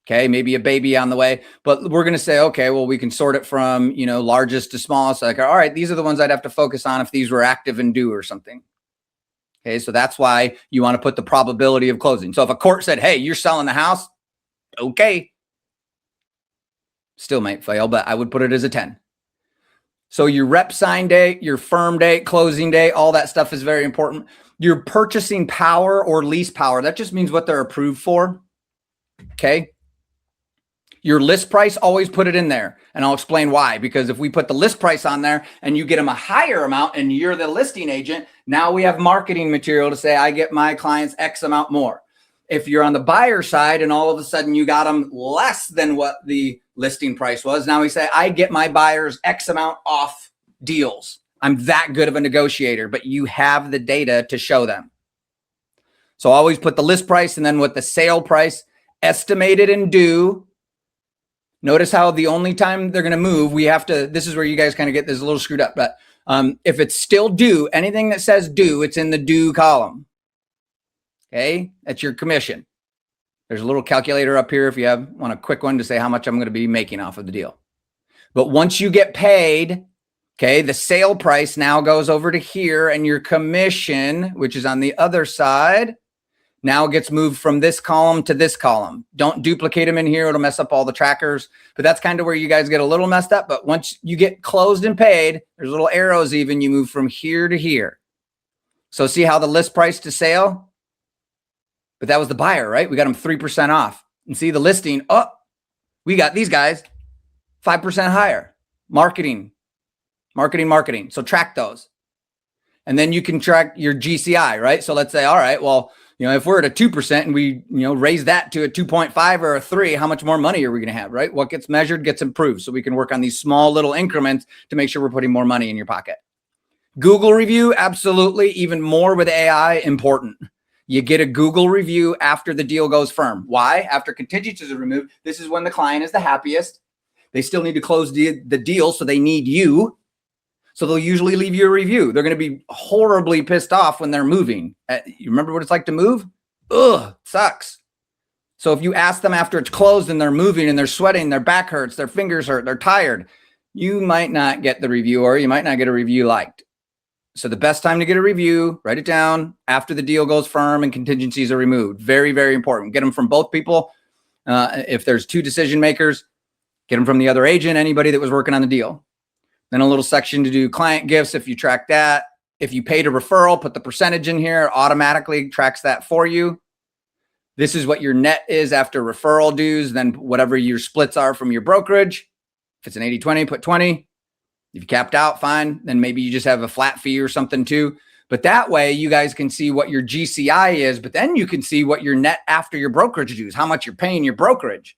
Speaker 1: Okay, maybe a baby on the way, but we're going to say, okay, well, we can sort it from, largest to smallest. Like, all right, these are the ones I'd have to focus on if these were active and due or something. Okay, so that's why you want to put the probability of closing. So if a court said, hey, you're selling the house, okay. Still might fail, but I would put it as a 10. So your rep sign date, your firm date, closing date, all that stuff is very important. Your purchasing power or lease power, that just means what they're approved for. Okay. Your list price, always put it in there. And I'll explain why. Because if we put the list price on there and you get them a higher amount and you're the listing agent, now we have marketing material to say, I get my clients X amount more. If you're on the buyer side and all of a sudden you got them less than what the listing price was, now we say, I get my buyers X amount off deals. I'm that good of a negotiator, but you have the data to show them. So always put the list price and then what the sale price estimated and due. Notice how the only time they're going to move, we have to, this is where you guys kind of get this a little screwed up, but if it's still due, anything that says due, it's in the due column. Okay, that's your commission. There's a little calculator up here if you want a quick one to say how much I'm going to be making off of the deal. But once you get paid, okay, the sale price now goes over to here and your commission, which is on the other side, now gets moved from this column to this column. Don't duplicate them in here. It'll mess up all the trackers. But that's kind of where you guys get a little messed up. But once you get closed and paid, there's little arrows even. You move from here to here. So see how the list price to sale? But that was the buyer, right? We got them 3% off. And see the listing. Oh, we got these guys 5% higher. Marketing. So track those. And then you can track your GCI, right? So let's say, all right, well, if we're at a 2% and we, raise that to a 2.5 or a 3, how much more money are we going to have, right? What gets measured gets improved. So we can work on these small little increments to make sure we're putting more money in your pocket. Google review, absolutely. Even more with AI, important. You get a Google review after the deal goes firm. Why? After contingencies are removed, this is when the client is the happiest. They still need to close the deal, so they need you. So they'll usually leave you a review. They're going to be horribly pissed off when they're moving. You remember what it's like to move? Ugh, sucks. So if you ask them after it's closed and they're moving and they're sweating, their back hurts, their fingers hurt, they're tired, you might not get the review or you might not get a review liked. So the best time to get a review, write it down after the deal goes firm and contingencies are removed. Very, very important. Get them from both people. If there's 2 decision makers, get them from the other agent, anybody that was working on the deal. Then a little section to do client gifts if you track that. If you paid a referral, put the percentage in here, automatically tracks that for you. This is what your net is after referral dues, then whatever your splits are from your brokerage. If it's an 80-20, put 20. If you capped out, fine. Then maybe you just have a flat fee or something too. But that way you guys can see what your GCI is, but then you can see what your net after your brokerage dues, how much you're paying your brokerage.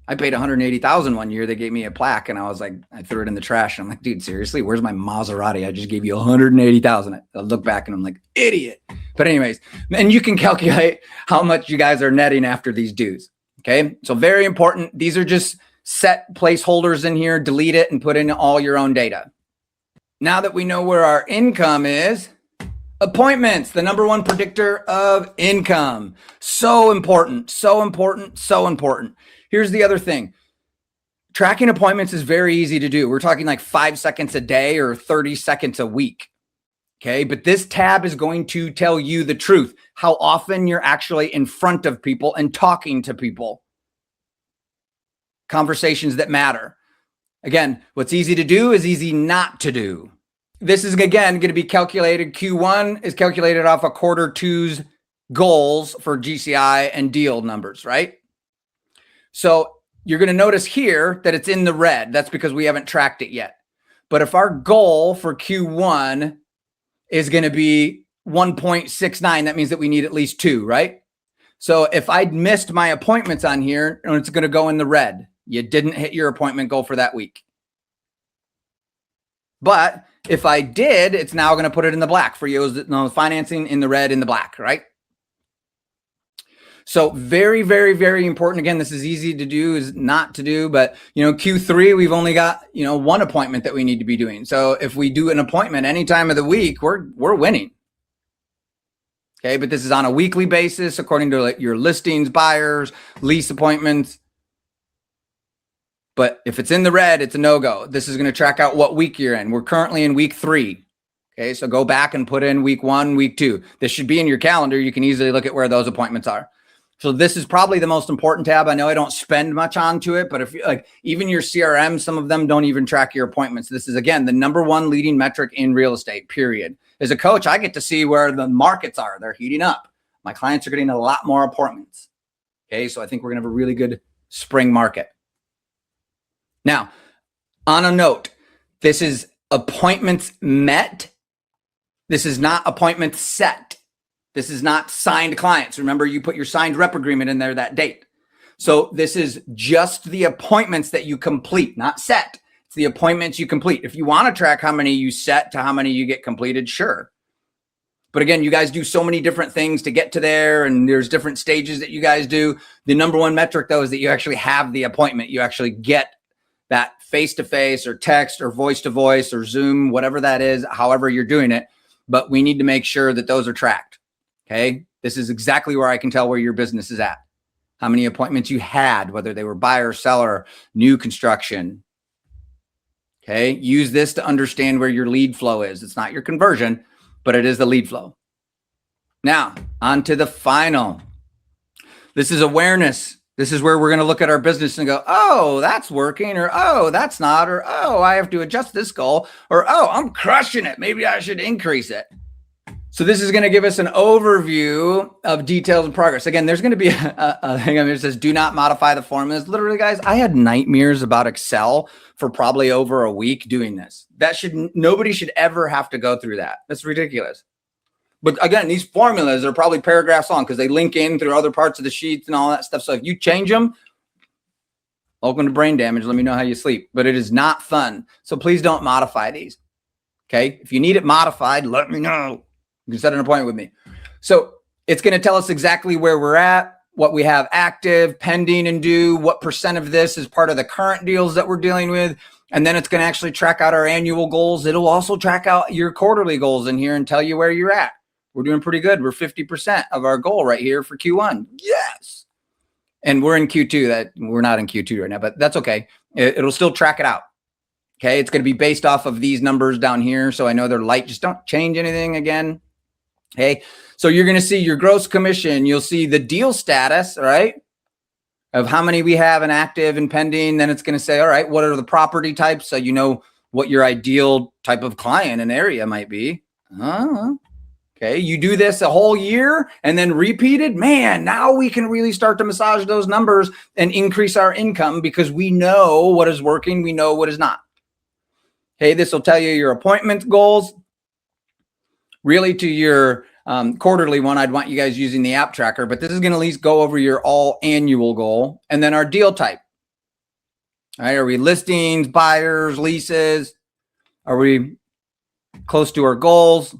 Speaker 1: I paid $180,000 one year. They gave me a plaque and I was like, I threw it in the trash. And I'm like, dude, seriously, where's my Maserati? I just gave you $180,000. I look back and I'm like, idiot. But anyways, and you can calculate how much you guys are netting after these dues. Okay. So very important. These are just set placeholders in here, delete it and put in all your own data. Now that we know where our income is, Appointments, the number one predictor of income. So important, so important, so important. Here's the other thing. Tracking appointments is very easy to do. We're talking like 5 seconds a day or 30 seconds a week. Okay, but this tab is going to tell you the truth, how often you're actually in front of people and talking to people. Conversations that matter. Again, what's easy to do is easy not to do. This is, again, going to be calculated. Q1 is calculated off of quarter two's goals for GCI and deal numbers, right? So you're going to notice here that it's in the red. That's because we haven't tracked it yet. But if our goal for Q1 is going to be 1.69, that means that we need at least 2, right? So if I'd missed my appointments on here, it's going to go in the red. You didn't hit your appointment goal for that week. But if I did, it's now going to put it in the black for you. Financing in the red, in the black, right? So very, very, very important. Again, this is easy to do, is not to do, but Q3, we've only got, one appointment that we need to be doing. So if we do an appointment any time of the week, we're winning. Okay. But this is on a weekly basis, according to your listings, buyers, lease appointments. But if it's in the red, it's a no-go. This is going to track out what week you're in. We're currently in week 3. Okay, so go back and put in week 1, week 2. This should be in your calendar. You can easily look at where those appointments are. So this is probably the most important tab. I know I don't spend much onto it, but if even your CRM, some of them don't even track your appointments. This is, again, the number one leading metric in real estate, period. As a coach, I get to see where the markets are. They're heating up. My clients are getting a lot more appointments. Okay, so I think we're going to have a really good spring market. Now, on a note, this is appointments met. This is not appointments set. This is not signed clients. Remember, you put your signed rep agreement in there that date. So this is just the appointments that you complete, not set. It's the appointments you complete. If you want to track how many you set to how many you get completed, sure. But again, you guys do so many different things to get to there, and there's different stages that you guys do. The number one metric, though, is that you actually have the appointment. You actually get that face-to-face or text or voice-to-voice or Zoom, whatever that is, however you're doing it. But we need to make sure that those are tracked. Okay. This is exactly where I can tell where your business is at. How many appointments you had, whether they were buyer, seller, new construction. Okay. Use this to understand where your lead flow is. It's not your conversion, but it is the lead flow. Now, on to the final. This is awareness. This is where we're going to look at our business and go, oh, that's working, or oh, that's not, or oh, I have to adjust this goal, or oh, I'm crushing it. Maybe I should increase it. So this is going to give us an overview of details and progress. Again, there's going to be a thing that says, do not modify the formulas. Literally, guys, I had nightmares about Excel for probably over a week doing this. Nobody should ever have to go through that. That's ridiculous. But again, these formulas are probably paragraphs long because they link in through other parts of the sheets and all that stuff. So if you change them, welcome to brain damage. Let me know how you sleep. But it is not fun. So please don't modify these. Okay. If you need it modified, let me know. You can set an appointment with me. So it's going to tell us exactly where we're at, what we have active, pending, and due, what percent of this is part of the current deals that we're dealing with. And then it's going to actually track out our annual goals. It'll also track out your quarterly goals in here and tell you where you're at. We're doing pretty good. We're 50% of our goal right here for Q1. Yes. And we're in Q2. We're not in Q2 right now, but that's okay. It'll still track it out. Okay. It's going to be based off of these numbers down here. So I know they're light. Just don't change anything again. Okay. So you're going to see your gross commission. You'll see the deal status, right, of how many we have in active and pending. Then it's going to say, all right, what are the property types? So you know what your ideal type of client and area might be. Okay, you do this a whole year and then repeated, man, now we can really start to massage those numbers and increase our income because we know what is working. We know what is not. Okay, this will tell you your appointment goals. Really to your quarterly one, I'd want you guys using the app tracker, but this is going to at least go over your all annual goal and then our deal type. All right, are we listings, buyers, leases? Are we close to our goals?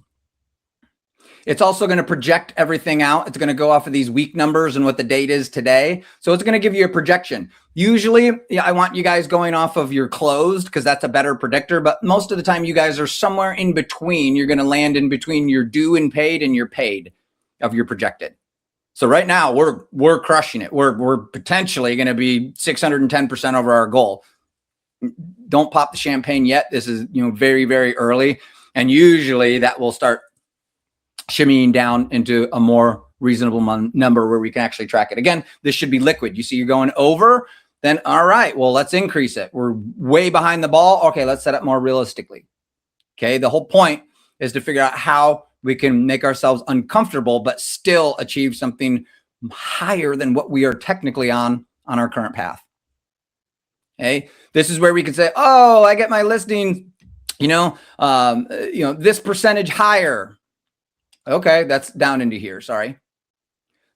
Speaker 1: It's also going to project everything out. It's going to go off of these week numbers and what the date is today. So it's going to give you a projection. Usually, I want you guys going off of your closed because that's a better predictor. But most of the time, you guys are somewhere in between. You're going to land in between your due and paid and your paid of your projected. So right now, we're crushing it. We're potentially going to be 610% over our goal. Don't pop the champagne yet. This is very, very early. And usually that will start shimmying down into a more reasonable number where we can actually track it. Again, this should be liquid. You see you're going over, then all right, well, let's increase it. We're way behind the ball. Okay, let's set it more realistically. Okay, the whole point is to figure out how we can make ourselves uncomfortable, but still achieve something higher than what we are technically on our current path. Okay, this is where we can say, oh, I get my listing, this percentage higher. Okay, that's down into here, sorry.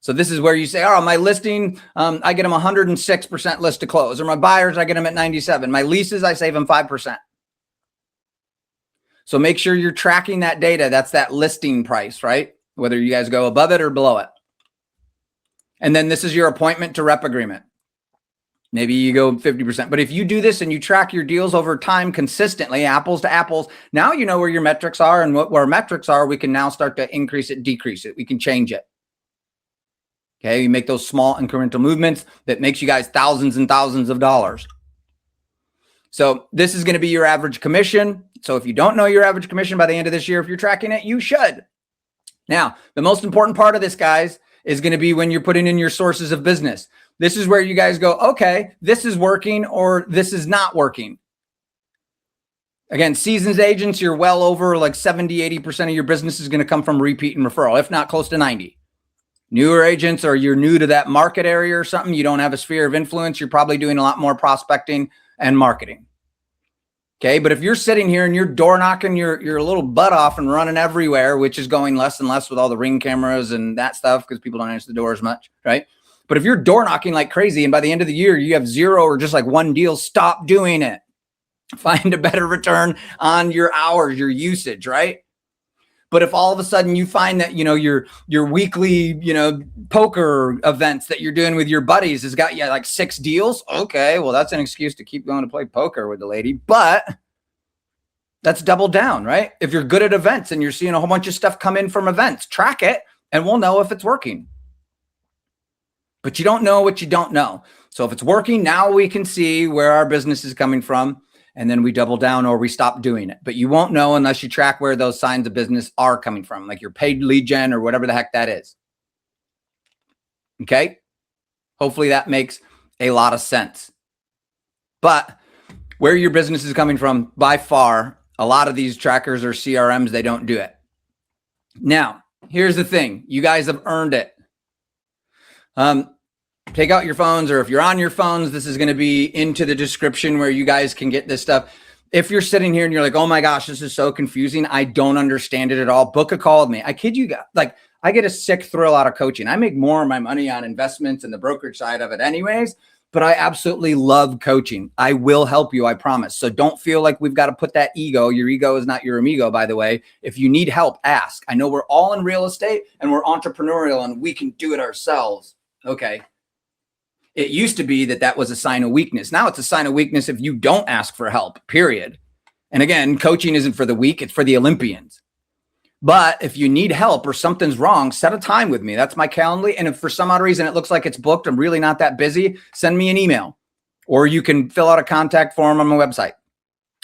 Speaker 1: So this is where you say, oh, my listing, I get them 106% list to close, or my buyers, I get them at 97. My leases, I save them 5%. So make sure you're tracking that data. That's that listing price, right? Whether you guys go above it or below it. And then this is your appointment to rep agreement. Maybe you go 50%. But if you do this and you track your deals over time consistently, apples to apples, now you know where your metrics are, and where metrics are, we can now start to increase it, decrease it. We can change it. Okay, you make those small incremental movements that makes you guys thousands and thousands of dollars. So this is going to be your average commission. So if you don't know your average commission by the end of this year, if you're tracking it, you should. Now, the most important part of this, guys, is going to be when you're putting in your sources of business. This is where you guys go, okay, this is working or this is not working. Again, seasoned agents, you're well over like 70, 80% of your business is going to come from repeat and referral, if not close to 90. Newer agents, or you're new to that market area or something, you don't have a sphere of influence, you're probably doing a lot more prospecting and marketing. Okay, but if you're sitting here and you're door knocking your little butt off and running everywhere, which is going less and less with all the Ring cameras and that stuff because people don't answer the door as much, right? But if you're door knocking like crazy and by the end of the year you have zero or just like one deal, stop doing it. Find a better return on your hours, your usage, right? But if all of a sudden you find that, your weekly, poker events that you're doing with your buddies has got you like 6 deals. Okay, well, that's an excuse to keep going to play poker with the lady, but that's double down, right? If you're good at events and you're seeing a whole bunch of stuff come in from events, track it and we'll know if it's working. But you don't know what you don't know. So if it's working, now we can see where our business is coming from. And then we double down or we stop doing it. But you won't know unless you track where those signs of business are coming from, like your paid lead gen or whatever the heck that is. Okay? Hopefully that makes a lot of sense. But where your business is coming from, by far, a lot of these trackers or CRMs, they don't do it. Now, here's the thing. You guys have earned it. Take out your phones, or if you're on your phones, this is going to be into the description where you guys can get this stuff. If you're sitting here and you're like, oh my gosh, this is so confusing, I don't understand it at all, book a call with me. I kid you guys, like I get a sick thrill out of coaching. I make more of my money on investments and the brokerage side of it anyways, but I absolutely love coaching. I will help you, I promise. So don't feel like we've got to put that ego. Your ego is not your amigo, by the way. If you need help, ask. I know we're all in real estate and we're entrepreneurial and we can do it ourselves. Okay. It used to be that was a sign of weakness. Now it's a sign of weakness if you don't ask for help, period. And again, coaching isn't for the weak, it's for the Olympians. But if you need help or something's wrong, set a time with me. That's my Calendly. And if for some odd reason it looks like it's booked, I'm really not that busy, send me an email. Or you can fill out a contact form on my website.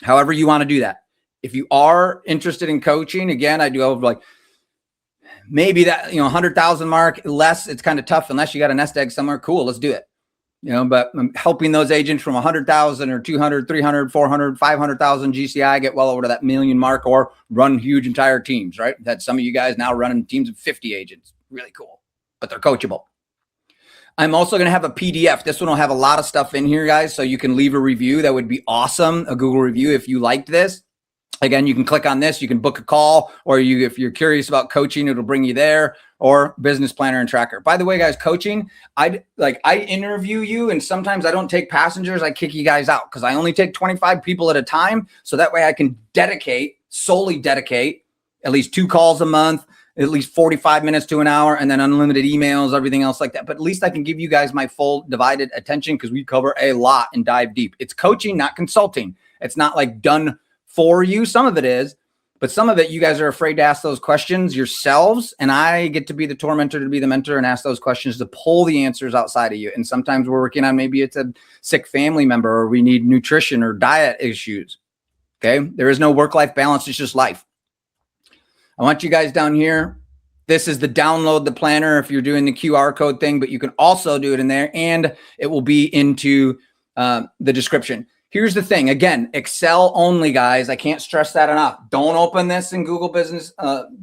Speaker 1: However you want to do that. If you are interested in coaching, again, I do have like maybe that 100,000 mark less. It's kind of tough unless you got a nest egg somewhere. Cool, let's do it. But I'm helping those agents from 100,000 or 200, 300, 400, 500,000 GCI get well over to that million mark or run huge entire teams, right? That some of you guys now running teams of 50 agents. Really cool, but they're coachable. I'm also going to have a PDF. This one will have a lot of stuff in here, guys, so you can leave a review. That would be awesome, a Google review if you liked this. Again, you can click on this, you can book a call, or if you're curious about coaching, it'll bring you there, or business planner and tracker. By the way, guys, coaching, I interview you, and sometimes I don't take passengers, I kick you guys out because I only take 25 people at a time. So that way I can solely dedicate at least 2 calls a month, at least 45 minutes to an hour, and then unlimited emails, everything else like that. But at least I can give you guys my full divided attention because we cover a lot and dive deep. It's coaching, not consulting. It's not like done for you. Some of it is, but some of it, you guys are afraid to ask those questions yourselves. And I get to be the tormentor, to be the mentor and ask those questions to pull the answers outside of you. And sometimes we're working on, maybe it's a sick family member, or we need nutrition or diet issues. Okay. There is no work-life balance. It's just life. I want you guys down here. This is the download the planner if you're doing the QR code thing, but you can also do it in there, and it will be into the description. Here's the thing. Again, Excel only, guys. I can't stress that enough. Don't open this in Google Business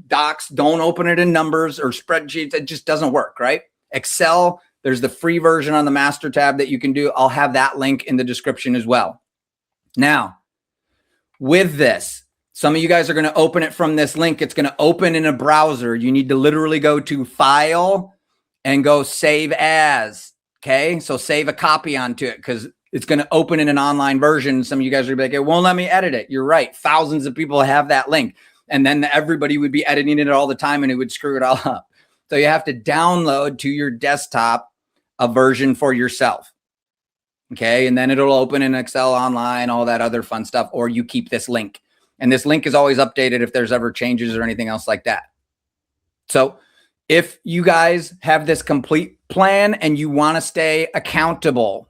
Speaker 1: Docs. Don't open it in Numbers or Spreadsheets. It just doesn't work, right? Excel, there's the free version on the master tab that you can do. I'll have that link in the description as well. Now, with this, some of you guys are going to open it from this link. It's going to open in a browser. You need to literally go to File and go Save As. Okay, so save a copy onto it because it's going to open in an online version. Some of you guys are going to be like, it won't let me edit it. You're right. Thousands of people have that link. And then everybody would be editing it all the time and it would screw it all up. So you have to download to your desktop a version for yourself. Okay, and then it'll open in Excel online, all that other fun stuff, or you keep this link. And this link is always updated if there's ever changes or anything else like that. So if you guys have this complete plan and you want to stay accountable,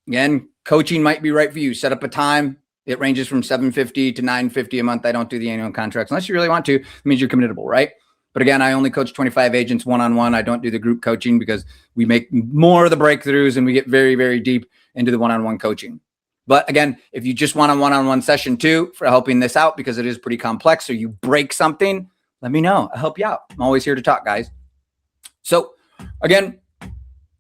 Speaker 1: again, coaching might be right for you. Set up a time. It ranges from $750 to $950 a month. I don't do the annual contracts unless you really want to. It means you're committable, right? But again, I only coach 25 agents one-on-one. I don't do the group coaching because we make more of the breakthroughs and we get very, very deep into the one-on-one coaching. But again, if you just want a one-on-one session too for helping this out because it is pretty complex, or you break something, let me know. I'll help you out. I'm always here to talk, guys. So again,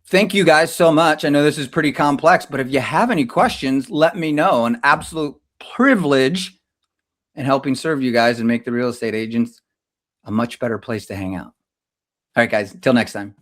Speaker 1: thank you guys so much. I know this is pretty complex, but if you have any questions, let me know. An absolute privilege in helping serve you guys and make the real estate agents a much better place to hang out. All right, guys, until next time.